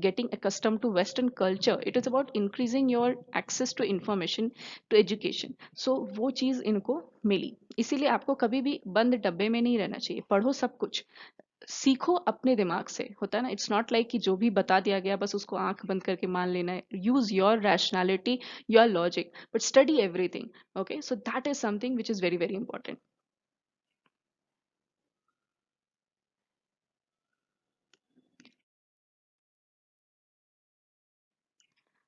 [SPEAKER 1] getting accustomed to western culture, it is about increasing your access to information, to education. So वो चीज़ इनको मिली. इसीलिए आपको कभी भी बंद डब्बे में नहीं रहना चाहिए, पढ़ो सब कुछ, सीखो अपने दिमाग से. होता है ना, इट्स नॉट लाइक कि जो भी बता दिया गया बस उसको आंख बंद करके मान लेना है. Use your rationality, your logic, but study everything. Okay, so that is something which is very very important.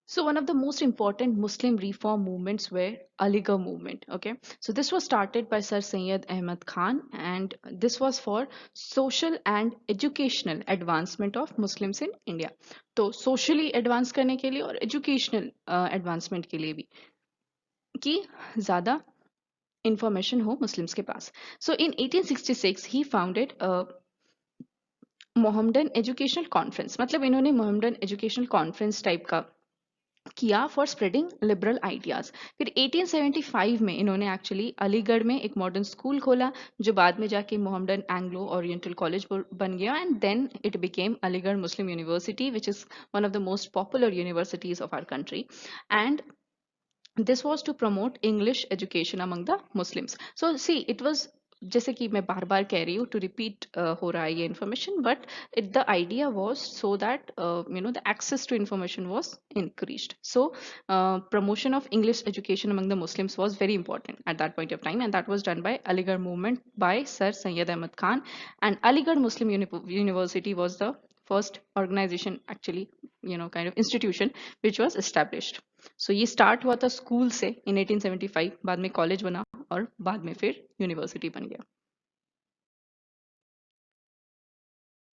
[SPEAKER 1] So one of the most important Muslim reform movements were Aligarh movement. Okay, so this was started by Sir Syed Ahmad Khan, and this was for social and educational advancement of Muslims in India. तो socially advance करने के लिए और educational advancement के लिए भी कि ज़्यादा information हो मुस्लिम्स के पास. So in 1866 he founded a Mohammedan educational conference. मतलब इन्होंने मोहम्मदन एजुकेशनल कॉन्फ्रेंस टाइप का किया फॉर स्प्रेडिंग लिबरल आइडियाज. फिर 1875 में इन्होंने एक्चुअली अलीगढ़ में एक मॉडर्न स्कूल खोला जो बाद में जाके मोहम्मदन एंग्लो ओरिएंटल कॉलेज बन गया and then it became Aligarh Muslim university which is one of the most popular universities of our country. And this was to promote English education among the Muslims. So see, it was, जैसे कि मैं बार बार कह रही हूँ, टू रिपीट हो रहा है ये information, but it the idea was so that the access to information was increased. So promotion of English education among the Muslims was very important at that point of time, and that was done by Aligarh movement by Sir Syed Ahmad Khan. And Aligarh Muslim University was the first organization, actually kind of institution which was established. So ये स्टार्ट हुआ था स्कूल से इन 1875, बाद में कॉलेज बना और बाद में फिर यूनिवर्सिटी बन गया.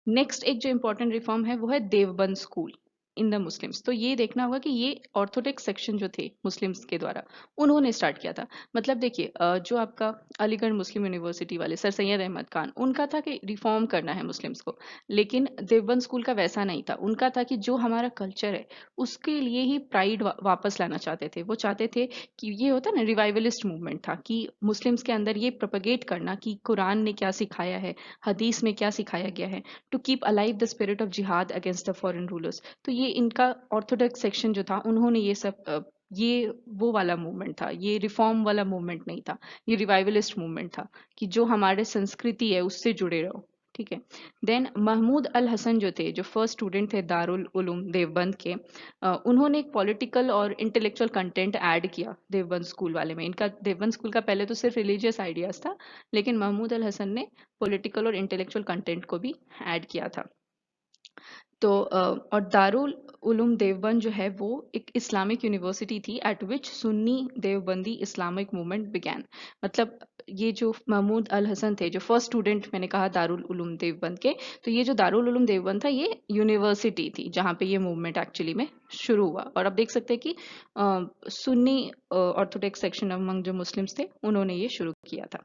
[SPEAKER 1] नेक्स्ट एक जो इम्पोर्टेंट रिफॉर्म है वो है Deoband school in the Muslims. तो ये देखना होगा कि ये ऑर्थोडॉक्स सेक्शन जो थे मुस्लिम्स के द्वारा उन्होंने स्टार्ट किया था। मतलब देखिए जो आपका अलीगढ़ मुस्लिम यूनिवर्सिटी वाले सर सैयद अहमद खान, उनका था कि रिफॉर्म करना है मुस्लिम्स को, लेकिन देवबंद स्कूल का वैसा नहीं था। उनका था कि जो हमारा कल्चर है उसके लिए ही प्राइड वापस लाना चाहते थे। वो चाहते थे कि ये होता ना रिवाइवलिस्ट मूवमेंट था कि मुस्लिम्स के अंदर ये प्रोपेगेट करना कि कुरान ने क्या सिखाया है, हदीस में क्या सिखाया गया है, to keep alive the spirit of जिहाद अगेंस्ट द फॉरेन रूलर्स। तो ये इनका ऑर्थोडॉक्स सेक्शन जो था उन्होंने ये सब ये वो वाला मूवमेंट था, ये रिफॉर्म वाला मूवमेंट नहीं था, ये रिवाइवलिस्ट मूवमेंट था कि जो हमारे संस्कृति है उससे जुड़े रहो। ठीक है। देन महमूद अल हसन जो थे, जो फर्स्ट स्टूडेंट थे दारुल उलूम देवबंद के, उन्होंने एक पॉलिटिकल और इंटेलेक्चुअल कंटेंट ऐड किया देवबंद स्कूल वाले में। इनका देवबंद स्कूल का पहले तो सिर्फ रिलीजियस आइडियाज था, लेकिन महमूद अल हसन ने पॉलिटिकल और इंटेलेक्चुअल कंटेंट को भी ऐड किया था। तो और दारुल उलूम देवबंद जो है वो एक इस्लामिक यूनिवर्सिटी थी एट विच Sunni Deobandi Islamic movement began. मतलब ये जो महमूद अल हसन थे, जो फर्स्ट स्टूडेंट मैंने कहा दारुल उलूम देवबंद के, तो ये जो दारुल उलूम देवबंद था ये यूनिवर्सिटी थी जहाँ पे ये मूवमेंट एक्चुअली में शुरू हुआ। और अब देख सकते हैं कि सुन्नी ऑर्थोडॉक्स सेक्शन अमंग जो मुस्लिम्स थे उन्होंने ये शुरू किया था।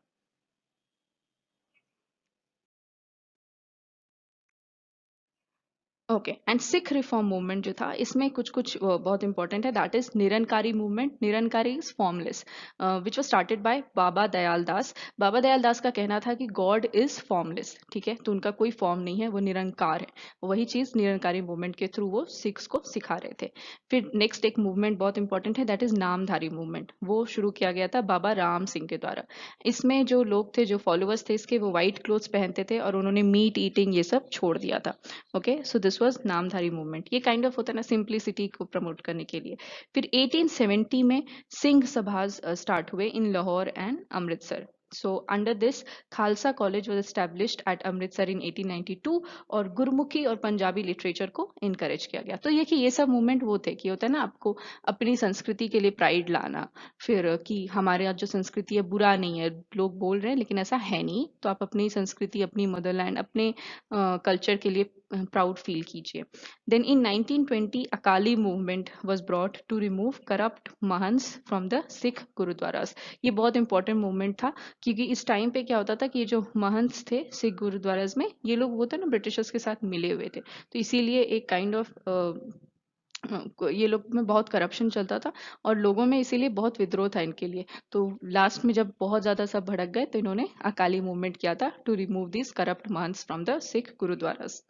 [SPEAKER 1] Okay. And Sikh reform movement जो था इसमें कुछ कुछ बहुत इंपॉर्टेंट है, that is Nirankari movement. Nirankari is formless, which was started by Baba Dayal Das. Baba Dayal Das का कहना था कि गॉड इज फॉर्मलेस। ठीक है, तो उनका कोई फॉर्म नहीं है, वो निरंकार है। वही चीज निरंकारी मूवमेंट के थ्रू वो सिख्स को सिखा रहे थे। फिर नेक्स्ट एक मूवमेंट बहुत इंपॉर्टेंट है, दैट इज नामधारी मूवमेंट। वो शुरू किया गया था बाबा राम सिंह के द्वारा। इसमें जो लोग थे, जो फॉलोअर्स थे इसके, वो व्हाइट क्लोथ्स पहनते थे और उन्होंने मीट ईटिंग ये सब छोड़ दिया था। Okay, so this was Namdhari movement. ये काइंड ऑफ होता है ना सिंप्लिसिटी को प्रमोट करने के लिए। फिर 1870 में सिंह सभाज स्टार्ट हुए in Lahore and Amritsar. So under this, Khalsa College was established at Amritsar in 1892 और गुरमुखी और पंजाबी लिटरेचर को इनकरेज किया गया। तो ये कि ये सब मूवमेंट वो थे कि होता है ना आपको अपनी संस्कृति के लिए प्राइड लाना, फिर कि हमारे यहाँ जो संस्कृति है बुरा नहीं है, लोग बोल रहे हैं लेकिन ऐसा है नहीं, तो आप अपनी संस्कृति, अपनी मदरलैंड, अपने कल्चर के लिए प्राउड फील कीजिए। Then in 1920 Akali movement was brought to remove corrupt mahants from the Sikh gurdwaras. ये बहुत इंपॉर्टेंट मूवमेंट था क्योंकि इस टाइम पे क्या होता था कि ये जो महंस थे सिख गुरुद्वारास में, ये लोग होते ना ब्रिटिशर्स के साथ मिले हुए थे, तो इसीलिए एक काइंड ऑफ ये लोग में बहुत करप्शन चलता था और लोगों में इसीलिए बहुत विद्रोह था इनके लिए। तो लास्ट में जब बहुत ज्यादा सब भड़क गए तो इन्होंने अकाली मूवमेंट किया था to remove this corrupt mahants from the Sikh gurdwaras.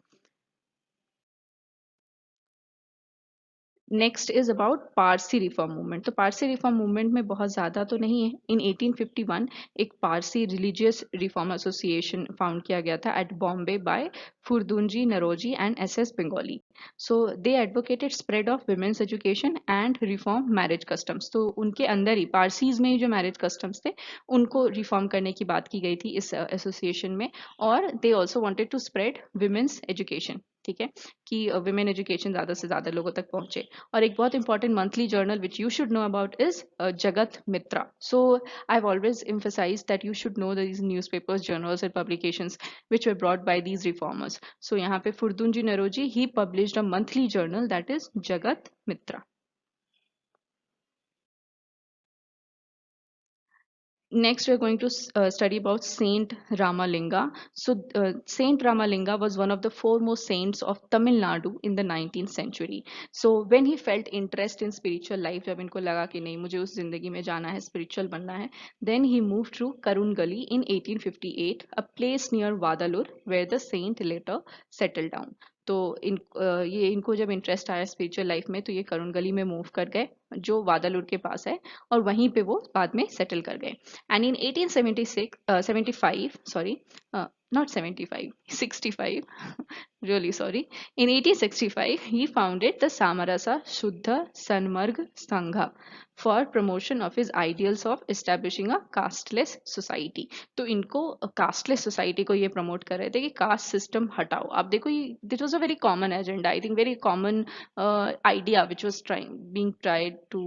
[SPEAKER 1] Next is about Parsi reform movement. तो पारसी रिफॉर्म मूवमेंट में बहुत ज़्यादा तो नहीं है। इन 1851 एक Parsi religious reform association found किया गया था at Bombay by Furdunji Naoroji and S S Bengali. So they advocated spread of women's education and reform marriage customs. तो उनके अंदर ही पारसीज में ही जो मैरिज कस्टम्स थे उनको रिफॉर्म करने की बात की गई थी इस एसोसिएशन में। और they also wanted to spread women's education. ठीक है, कि विमेन एजुकेशन ज़्यादा से ज़्यादा लोगों तक पहुंचे। और एक बहुत important monthly journal which you should know about is Jagat Mitra. So I have always emphasized that you should know these newspapers, journals and publications which were brought by these reformers. So यहाँ पे फुरदुंजी Naoroji he published a monthly journal that is जगत मित्रा. Next, we're going to study about Saint Ramalinga. So, Saint Ramalinga was one of the foremost saints of Tamil Nadu in the 19th century. So, when he felt interest in spiritual life, जब इनको लगा कि नहीं मुझे उस जिंदगी में जाना है, spiritual बनना है, then he moved to Karungali in 1858, a place near Vadalur, where the saint later settled down. तो ये इनको जब इंटरेस्ट आया स्पिरिचुअल लाइफ में तो ये करुण गली में मूव कर गए जो वादालूर के पास है, और वहीं पे वो बाद में सेटल कर गए। And in 1876, 75, sorry, not 75, 65, really sorry. In 1865, he founded the Samarasa Shuddha Sanmarg Sangha for promotion of his ideals of establishing a casteless society. तो इनको casteless society को ये promote कर रहे थे कि caste system हटाओ। आप देखो ये this was a very common agenda, I think very common idea which was being tried to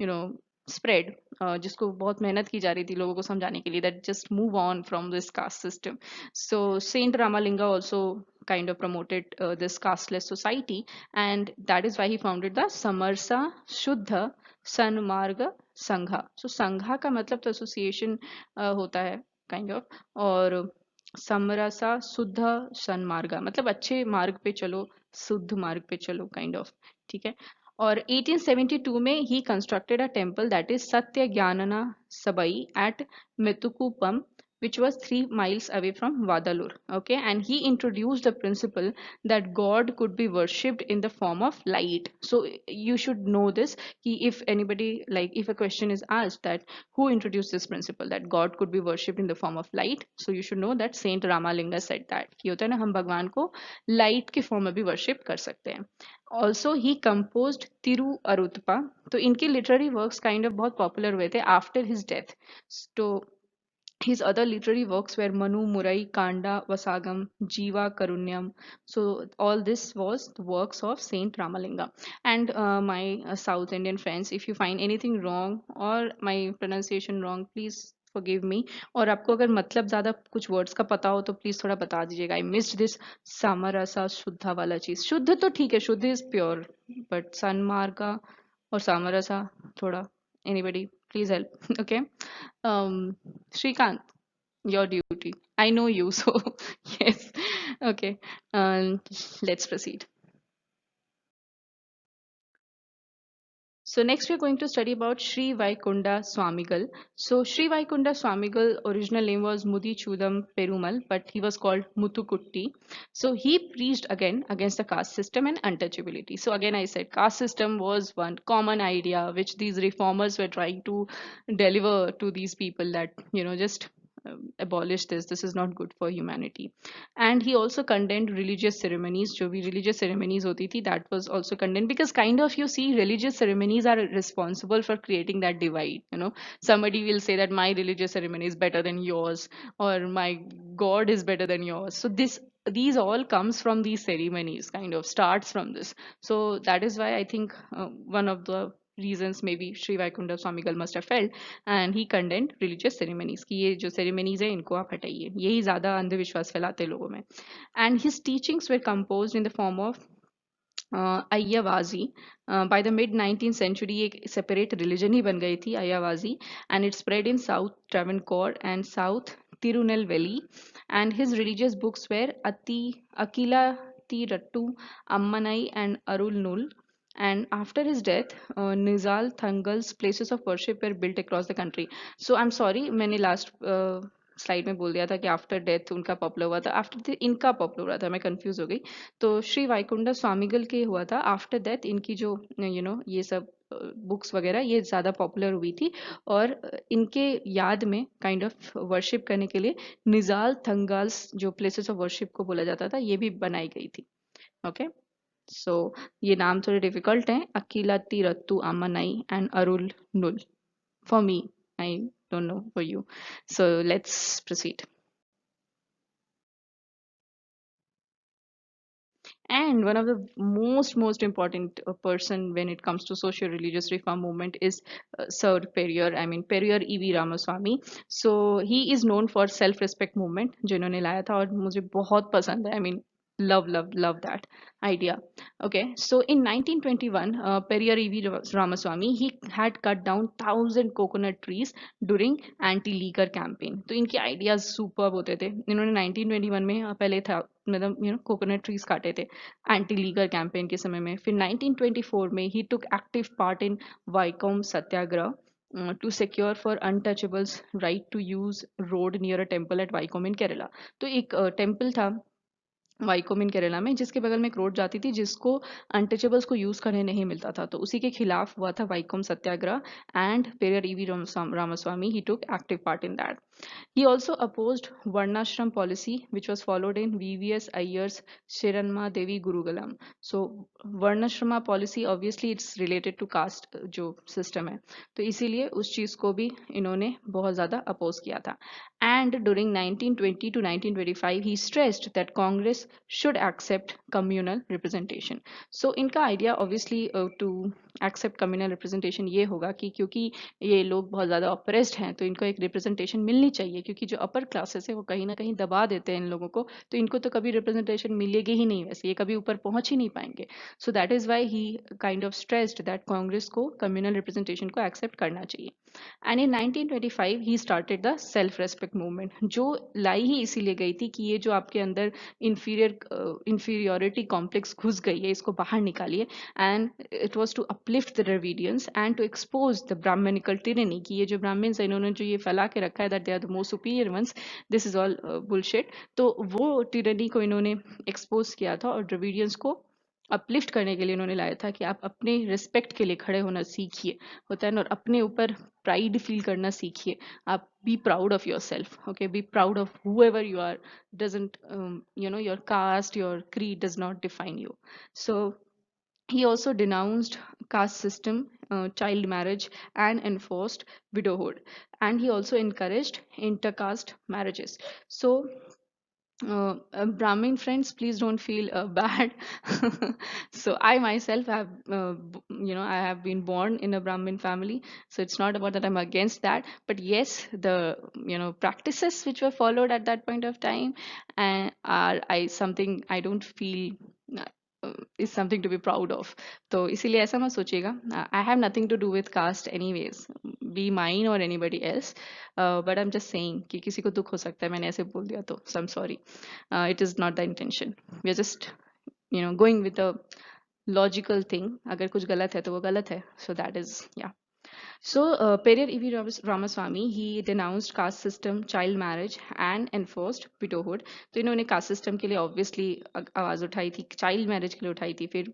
[SPEAKER 1] you know spread, जिसको बहुत मेहनत की जा रही थी लोगों को समझाने के लिए, that just move on from this caste system. So Saint Ramalinga also kind of promoted this casteless society, and that is why he founded the Samarsa Shuddha Sanmarga Sangha. So Sangha का मतलब तो एसोसिएशन होता है काइंड ऑफ, और समरसा शुद्ध सन्मार्ग मतलब अच्छे मार्ग पे चलो, शुद्ध मार्ग पे चलो काइंड ऑफ, ठीक है। और 1872 में ही constructed a temple that is सत्य ज्ञानना सबाई eight मेतुकुपम, which was 3 miles away from Vadalur. Okay, and he introduced the principle that God could be worshipped in the form of light. So you should know this. If anybody, like if a question is asked that who introduced this principle that God could be worshipped in the form of light, so you should know that Saint Ramalinga said that कि होता है ना, हम भगवान को लाइट के फॉर्म में भी वर्शिप कर सकते हैं। ऑल्सो ही कंपोज्ड तिरु अरुत्पा, तो इनके लिटरेरी वर्क्स काइंड ऑफ बहुत पॉपुलर हुए थे आफ्टर हिज डेथ। तो his other literary works were Manu, Murai, Kanda, Vasagam, Jiva, Karunyam. So all this was the works of Saint Ramalinga. And my South Indian friends, if you find anything wrong or my pronunciation wrong, please forgive me. और आपको अगर मतलब ज्यादा कुछ वर्ड्स का पता हो तो प्लीज थोड़ा बता दीजिएगा। आई मिस्ड दिस सामरसा शुद्धा वाला चीज। शुद्ध तो ठीक है, शुद्ध इज प्योर, बट सन्मार्गा और सामरसा थोड़ा, anybody please help. Okay, Shrikant, your duty. I know you, so yes. Okay, let's proceed. So next we're going to study about Sri Vaikunda Swamigal. So Sri Vaikunda Swamigal original name was Mudi Chudam Perumal, but he was called Muthukutti. So he preached again against the caste system and untouchability. So again I said caste system was one common idea which these reformers were trying to deliver to these people, that just abolish this, this is not good for humanity. And he also condemned religious ceremonies, जो भी religious ceremonies होती थी, that was also condemned, because kind of you see religious ceremonies are responsible for creating that divide. Somebody will say that my religious ceremony is better than yours, or my god is better than yours. So these all comes from these ceremonies, kind of starts from this. So that is why I think one of the reasons maybe Sri Vaikunta Swamigal must have felt, and he condemned religious ceremonies कि ये जो ceremonies है इनको आप हटाइए, यही ज्यादा अंधविश्वास फैलाते हैं लोगों में. And his teachings were composed in the form of अय्यावाजी. By the mid 19th century एक separate religion ही बन गई थी अय्यावाजी, and it spread in South Travancore and South Tirunelveli. And his religious books were Akila Tirattu, Ammanai and Arulnul. And after his death, Nizal Thangal's places of worship were built across the country. So I'm sorry, मैंने last स्लाइड में बोल दिया था कि आफ्टर डेथ उनका पॉपुलर हुआ था, आफ्टर इनका पॉपुलर हुआ था, मैं कंफ्यूज हो गई। तो श्री वाइकुंडा स्वामिगल के हुआ था आफ्टर डेथ, इनकी जो ये सब बुक्स वगैरह ये ज़्यादा पॉपुलर हुई थी, और इनके याद में काइंड ऑफ वर्शिप करने के लिए निजाल थंगाल्स जो प्लेसेस ऑफ वर्शिप को बोला जाता था, ये भी बनाई गई थी। ओके, सो ये नाम थोड़े डिफिकल्ट हैं, Akila Thirattu Ammanai and Arul Nool for me, I don't know for you. So let's proceed. And one of the most important person when it comes to social religious reform movement is Sir Periyar, I mean Periyar E.V. Ramaswamy. So he is known for self respect movement जिन्होंने लाया था, और मुझे बहुत पसंद है, I mean love that idea. Okay, so in 1921 Periyar E.V. Ramaswamy he had cut down 1,000 coconut trees during anti leaguer campaign. तो इनके आइडियाज सुपर होते थे। इन्होंने 1921 में पहले था मतलब कोकोनट ट्रीज काटे थे एंटी लीगर कैंपेन के समय में। फिर 1924 में he took active part in Vaikom Satyagraha to secure for untouchables right to use road near a temple at Vaikom in Kerala. तो एक टेम्पल था वाइकोम इन केरला में जिसके बगल में एक रोड जाती थी जिसको अनटचेबल्स को यूज करने नहीं मिलता था, तो उसी के खिलाफ हुआ था Vaikom Satyagraha, and Periyar E V Ramasamy he took active part in that. He also opposed Varnashram policy, which was followed in VVS Iyer's Shiranma Devi Gurugalam. So Varnashrama policy obviously it's related to caste जो system है, तो इसीलिए उस चीज को भी इन्होंने बहुत ज्यादा अपोज किया था. And during 1920 to 1925 he stressed that Congress should accept communal representation. So इनका idea obviously to accept communal representation ये होगा कि क्योंकि ये लोग बहुत ज़्यादा ऑप्रेस्ड हैं तो इनको एक रिप्रेजेंटेशन मिलनी चाहिए, क्योंकि जो अपर क्लासेस है वो कहीं ना कहीं दबा देते हैं इन लोगों को, तो इनको तो कभी रिप्रेजेंटेशन मिलेगी ही नहीं, वैसे ये कभी ऊपर पहुंच ही नहीं पाएंगे. सो that is why he kind of stressed that Congress को कम्युनल रिप्रेजेंटेशन को एक्सेप्ट करना चाहिए. And in 1925 he started the self respect movement, जो लाई ही इसीलिए गई थी कि ये जो आपके अंदर इंफीरियोरिटी कॉम्प्लेक्स घुस गई है, इसको बाहर निकालिए. And it was to uplift the Dravidians and to expose the Brahmanical tyranny, कि ये जो ब्राह्मण्स है इन्होंने जो ये फैला के रखा है that they are the most superior ones, this is all bullshit. तो वो टिरनी को इन्होंने एक्सपोज किया था और द्रविडियंस को अपलिफ्ट करने के लिए इन्होंने लाया था कि आप अपने रिस्पेक्ट के लिए खड़े होना सीखिए, होता है ना, और अपने ऊपर प्राइड फील करना सीखिए. आप be proud of your self, okay, be proud of whoever you are. Doesn't your caste, your creed does not define you. So he also denounced caste system, child marriage, and enforced widowhood. And he also encouraged intercaste marriages. So Brahmin friends, please don't feel bad. So I myself have, I have been born in a Brahmin family. So it's not about that I'm against that, but yes, the practices which were followed at that point of time, are I something I don't feel. Is something to be proud of. तो इसीलिए ऐसा मत सोचिएगा. I have nothing to do with caste anyways, be mine or anybody else. But I'm just saying कि किसी को दुख हो सकता है मैंने ऐसे बोल दिया तो. So I'm sorry. It is not the intention. We are just going with a logical thing. अगर कुछ गलत है तो वो गलत है. So that is, yeah. So, Periyar E.V. Ramaswamy, he denounced caste system, child marriage, and enforced widowhood. तो इन्होंने caste system के लिए obviously आवाज उठाई थी, child marriage के लिए उठाई थी, फिर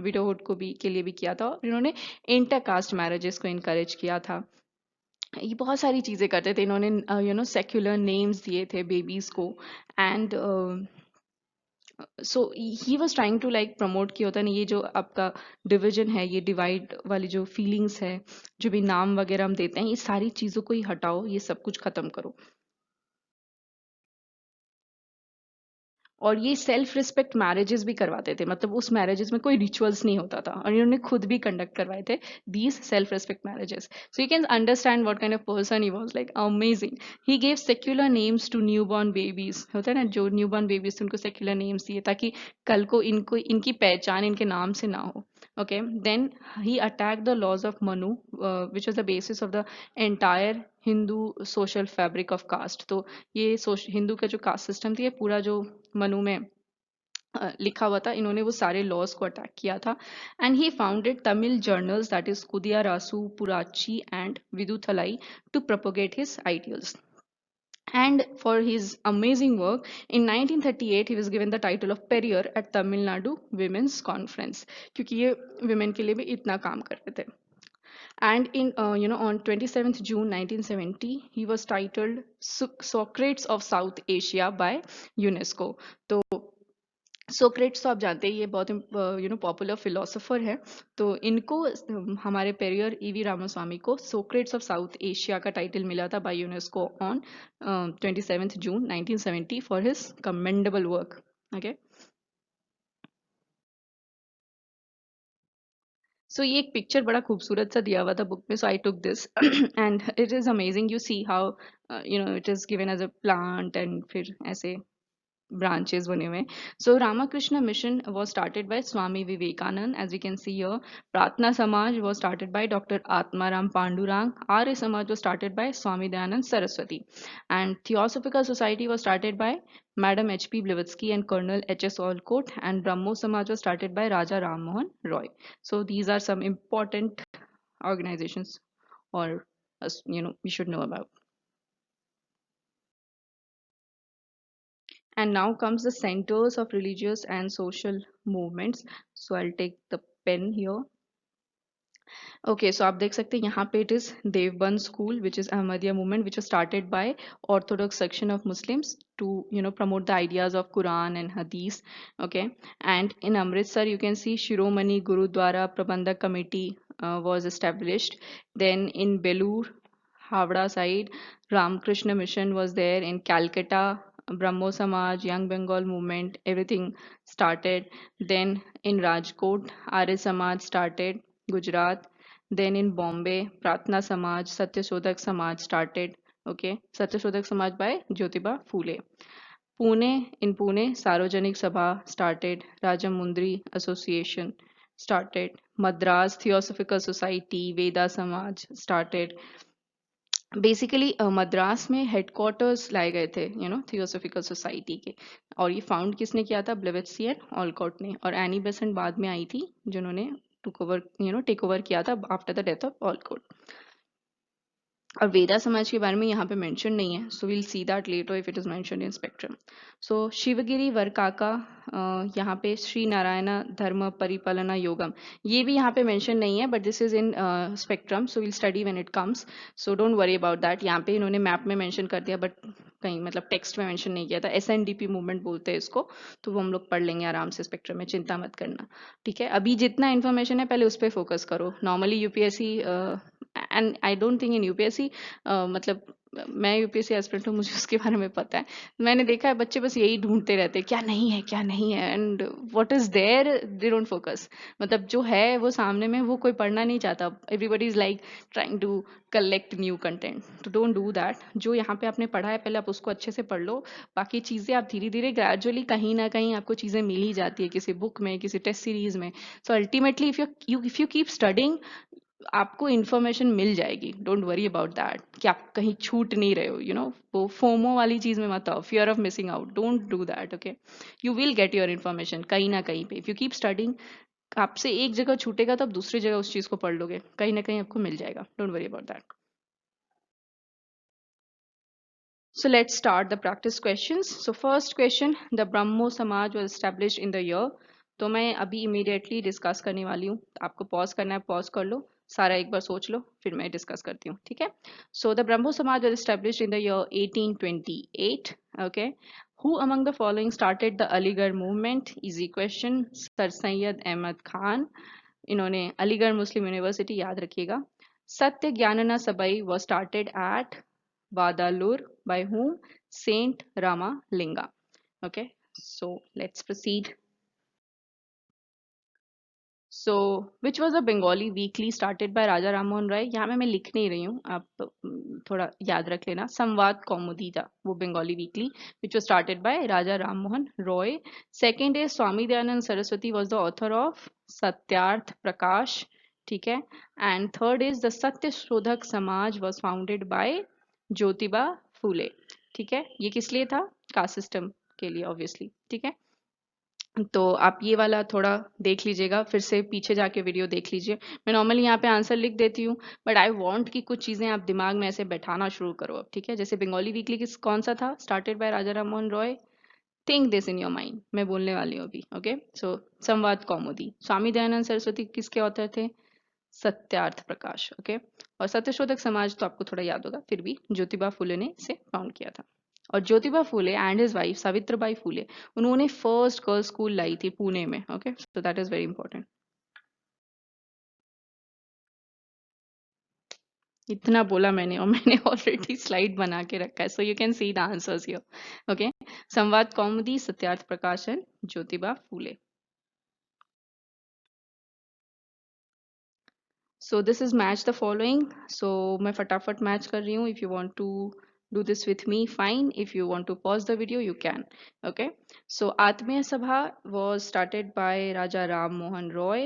[SPEAKER 1] widowhood को भी के लिए भी किया था, और इन्होंने intercaste marriages को encourage किया था. ये बहुत सारी चीजें करते थे इन्होंने. सेक्युलर नेम्स दिए थे बेबीज को. And so he was trying to like promote किया होता है ना, ये जो आपका डिवीजन है, ये डिवाइड वाली जो फीलिंग्स है, जो भी नाम वगैरह हम देते हैं, ये सारी चीजों को ही हटाओ, ये सब कुछ खत्म करो. और ये सेल्फ रिस्पेक्ट मैरिजेस भी करवाते थे, मतलब उस मैरिजेस में कोई रिचुअल्स नहीं होता था, और इन्होंने खुद भी कंडक्ट करवाए थे these self respect marriages. So you can understand what kind of person he was, like amazing. He gave secular names to newborn babies, होता है ना, जो न्यूबॉर्न बेबीज थे उनको सेक्युलर नेम्स दिए ताकि कल को इनकी पहचान इनके नाम से ना हो. Okay, then he attacked the laws of Manu, which was the basis of the entire Hindu social fabric of caste. तो ये हिंदू का जो कास्ट सिस्टम थी, ये पूरा जो मनु में लिखा हुआ था, इन्होंने वो सारे लॉज को अटैक किया था. And he founded Tamil journals, that is Kudi Arasu, Puratchi and Viduthalai, to propagate his ideals. And for his amazing work, in 1938 he was given the title of Periyar at Tamil Nadu Women's Conference, क्योंकि ये women के लिए भी इतना काम कर रहे थे. And in on 27th June 1970 he was titled Socrates of South Asia by UNESCO. तो सोक्रेट्स तो आप जानते हैं, ये बहुत पॉपुलर फिलोसोफर है. तो इनको हमारे पेरियर ईवी रामास्वामी को सोक्रेट्स ऑफ साउथ एशिया का टाइटल मिला था by UNESCO on 27th June 1970 for his commendable work. Okay, so ये एक पिक्चर बड़ा खूबसूरत सा दिया हुआ था बुक में, so I took this and it is amazing. You see how it is given as a plant and फिर ऐसे branches बने हुए. So Ramakrishna Mission was started by Swami Vivekanand, as we can see here. Pratna Samaj was started by Dr. Atmaram Pandurang. Arya Samaj was started by Swami Dayanand Saraswati. And Theosophical Society was started by Madam H.P. Blavatsky and Colonel H.S. Olcott. And Brahmo Samaj was started by Raja Ram Mohan Roy. So these are some important organizations, or we should know about. And now comes the centers of religious and social movements. So I'll take the pen here. Okay, so आप देख सकते हैं यहाँ पे it is Devband School, which is Ahmadiyya movement, which was started by Orthodox section of Muslims to promote the ideas of Quran and Hadith. Okay, and in Amritsar you can see Shiromani Gurudwara Prabandhak Committee was established. Then in Belur, Havda side, Ramakrishna Mission was there. In Calcutta, Brahmo Samaj, Young Bengal movement, everything started. Then in Rajkot, Arya Samaj started. Gujarat. Then in Bombay, Pratna Samaj, Satyashodhak Samaj started. Okay, Satyashodhak Samaj by Jyotiba Phule. Pune, Sarvajanik Sabha started. Rajamundry Association started. Madras Theosophical Society, Veda Samaj started. Basically Madras में हेडक्वार्टर्स लाए गए थे थियोसॉफिकल सोसाइटी के। और ये फाउंड किसने किया था? ब्लेवेट्स्की एंड ऑलकॉट ने। और एनी बेसेंट बाद में आई थी जिन्होंने टेक ओवर किया था after the death of Olcott. और वेदा समाज के बारे में यहाँ पे मेंशन नहीं है, so will see that later if it is mentioned in spectrum. So Sivagiri Varkala, यहाँ पे श्री नारायण धर्म परिपालना योगम, ये भी यहाँ पे मेंशन नहीं है, but this is in spectrum, so will study when it comes, so don't worry about that. यहाँ पे इन्होंने मैप में मेंशन कर दिया, बट कहीं मतलब टेक्स्ट में मेंशन नहीं किया था। SNDP मूवमेंट बोलते हैं इसको, तो वो हम लोग पढ़ लेंगे आराम से स्पेक्ट्रम में, चिंता मत करना। ठीक है, अभी जितना इन्फॉर्मेशन है पहले उस पर फोकस करो। Normally UPSC and I don't think in UPSC, मतलब मैं यूपीएससी एस्पिरेंट हूँ, मुझे उसके बारे में पता है। मैंने देखा है बच्चे बस यही ढूंढते रहते हैं, क्या नहीं है क्या नहीं है, and what is there they don't focus. मतलब जो है वो सामने में, वो कोई पढ़ना नहीं चाहता। Everybody is like trying to collect new content, तो डोंट डू दैट। जो यहाँ पे आपने पढ़ा है पहले आप उसको अच्छे से पढ़ लो। बाकी चीज़ें आप धीरे धीरे ग्रेजुअली कहीं ना कहीं आपको चीज़ें मिल ही जाती है, किसी बुक में, किसी टेस्ट सीरीज में। So ultimately if you keep studying, आपको इन्फॉर्मेशन मिल जाएगी। डोंट वरी अबाउट दैट कि आप कहीं छूट नहीं रहे हो। वो फोमो वाली चीज में मत आओ, fear of missing out, don't do that. Okay, you will get your information कहीं ना कहीं पे। इफ यू कीप स्टडिंग, आपसे एक जगह छूटेगा तो आप दूसरी जगह उस चीज को पढ़ लोगे, कहीं ना कहीं आपको मिल जाएगा। Don't worry about that. So let's start the practice questions. So first question, the Brahmo Samaj was established in the year. तो मैं अभी इमीडिएटली डिस्कस करने वाली हूँ, आपको पॉज करना है, पॉज कर लो, सारा एक बार सोच लो, फिर मैं डिस्कस करती हूँ। ठीक है, सो द ब्रह्मो समाज was established in the year 1828. Okay, who among the following started the Aligarh movement? Easy question, sir Syed Ahmed Khan, इन्होंने अलीगढ़ मुस्लिम यूनिवर्सिटी, याद रखिएगा। सत्य ज्ञानना सबाई was started at Vadalur by whom? Saint Rama Linga. Okay, so let's proceed. So, which was a Bengali weekly started by Raja Ram Mohan Roy? यहाँ मैं लिख नहीं रही हूँ, आप थोड़ा याद रख लेना। संवाद कौमुदी था वो Bengali weekly, which was started by Raja Ram Mohan Roy. Second is Swami Dayanand Saraswati was the author of Satyarth Prakash. ठीक है, and third is the Satya Shodhak Samaj was founded by Jyotiba Phule. ठीक है, ये किस लिए था? कास्ट सिस्टम के लिए ऑब्वियसली। ठीक है, तो आप ये वाला थोड़ा देख लीजिएगा, फिर से पीछे जाके वीडियो देख लीजिए। मैं नॉर्मली यहाँ पे आंसर लिख देती हूँ, बट आई वांट कि कुछ चीज़ें आप दिमाग में ऐसे बैठाना शुरू करो अब। ठीक है, जैसे बंगाली वीकली किस कौन सा था? Started by Raja Ram Mohan Roy. Think this in your mind, मैं बोलने वाली हूँ अभी। ओके, सो संवाद कौमुदी, स्वामी दयानंद सरस्वती किसके ऑथर थे? सत्यार्थ प्रकाश। ओके, और सत्यशोधक समाज तो आपको थोड़ा याद होगा, फिर भी ज्योतिबा फुले ने इसे फाउंड किया था। और Jyotiba Phule and his wife Savitribai Phule, उन्होंने फर्स्ट गर्ल स्कूल लाई थी पुणे में। Okay, so that is very important. इतना बोला मैंने, और मैंने ऑलरेडी स्लाइड बना के रखा है, so you can see the answers here. Okay, Samvad Kaumudi, Satyarth Prakash and Jyotiba Phule. So this is match the following. So मैं फटाफट मैच कर रही हूँ. If you want to do this with me, fine. If you want to pause the video, you can. Okay. So Atmiya Sabha was started by Raja Ram Mohan Roy.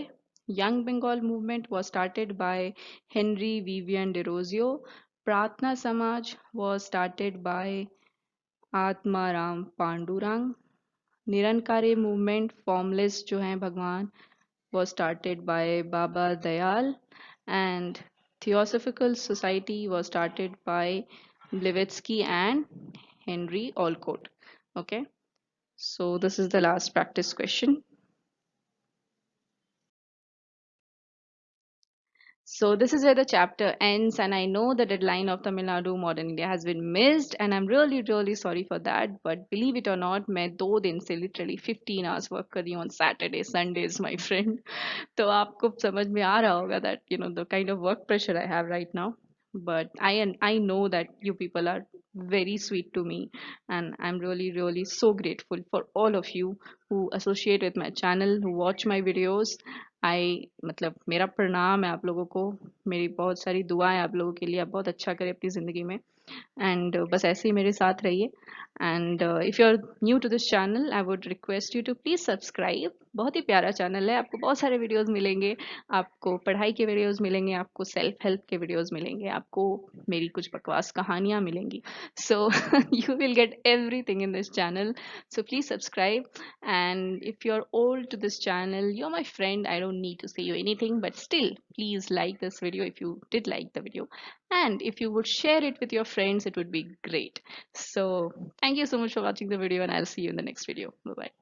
[SPEAKER 1] Young Bengal movement was started by Henry Vivian de Rosio. Pratna Samaj was started by Atma Ram Pandurang. Nirankari movement, formless जो हैं भगवान, was started by Baba Dayal, and Theosophical Society was started by Blavatsky and Henry Olcott. Okay, so this is the last practice question. So this is where the chapter ends, and I know the deadline of Tamil Nadu Modern India has been missed, and I'm really really sorry for that. But believe it or not, मैं 2 दिन से literally 15 hours work कर रही हूँ on Saturday, Sundays, my friend. तो आपको समझ में आ रहा होगा that the kind of work pressure I have right now. But I know that you people are very sweet to me, and I'm really really so grateful for all of you who associate with my channel, who watch my videos. आई मतलब मेरा प्रणाम है आप लोगों को, मेरी बहुत सारी दुआएं आप लोगों के लिए, आप बहुत अच्छा करें अपनी ज़िंदगी में। एंड बस ऐसे ही मेरे साथ रहिए। And if you are new to this channel, I would request you to please subscribe. बहुत ही प्यारा चैनल है, आपको बहुत सारे वीडियोस मिलेंगे, आपको पढ़ाई के वीडियोस मिलेंगे, आपको सेल्फ हेल्प के वीडियोस मिलेंगे, आपको मेरी कुछ बकवास कहानियाँ मिलेंगी। So you will get everything in this channel, so please subscribe. And if you're old to this channel, you're my friend, I don't need to say you anything, but still please like this video if you did like the video, and if you would share it with your friends, it would be great. So thank you so much for watching the video, and I'll see you in the next video. Bye bye.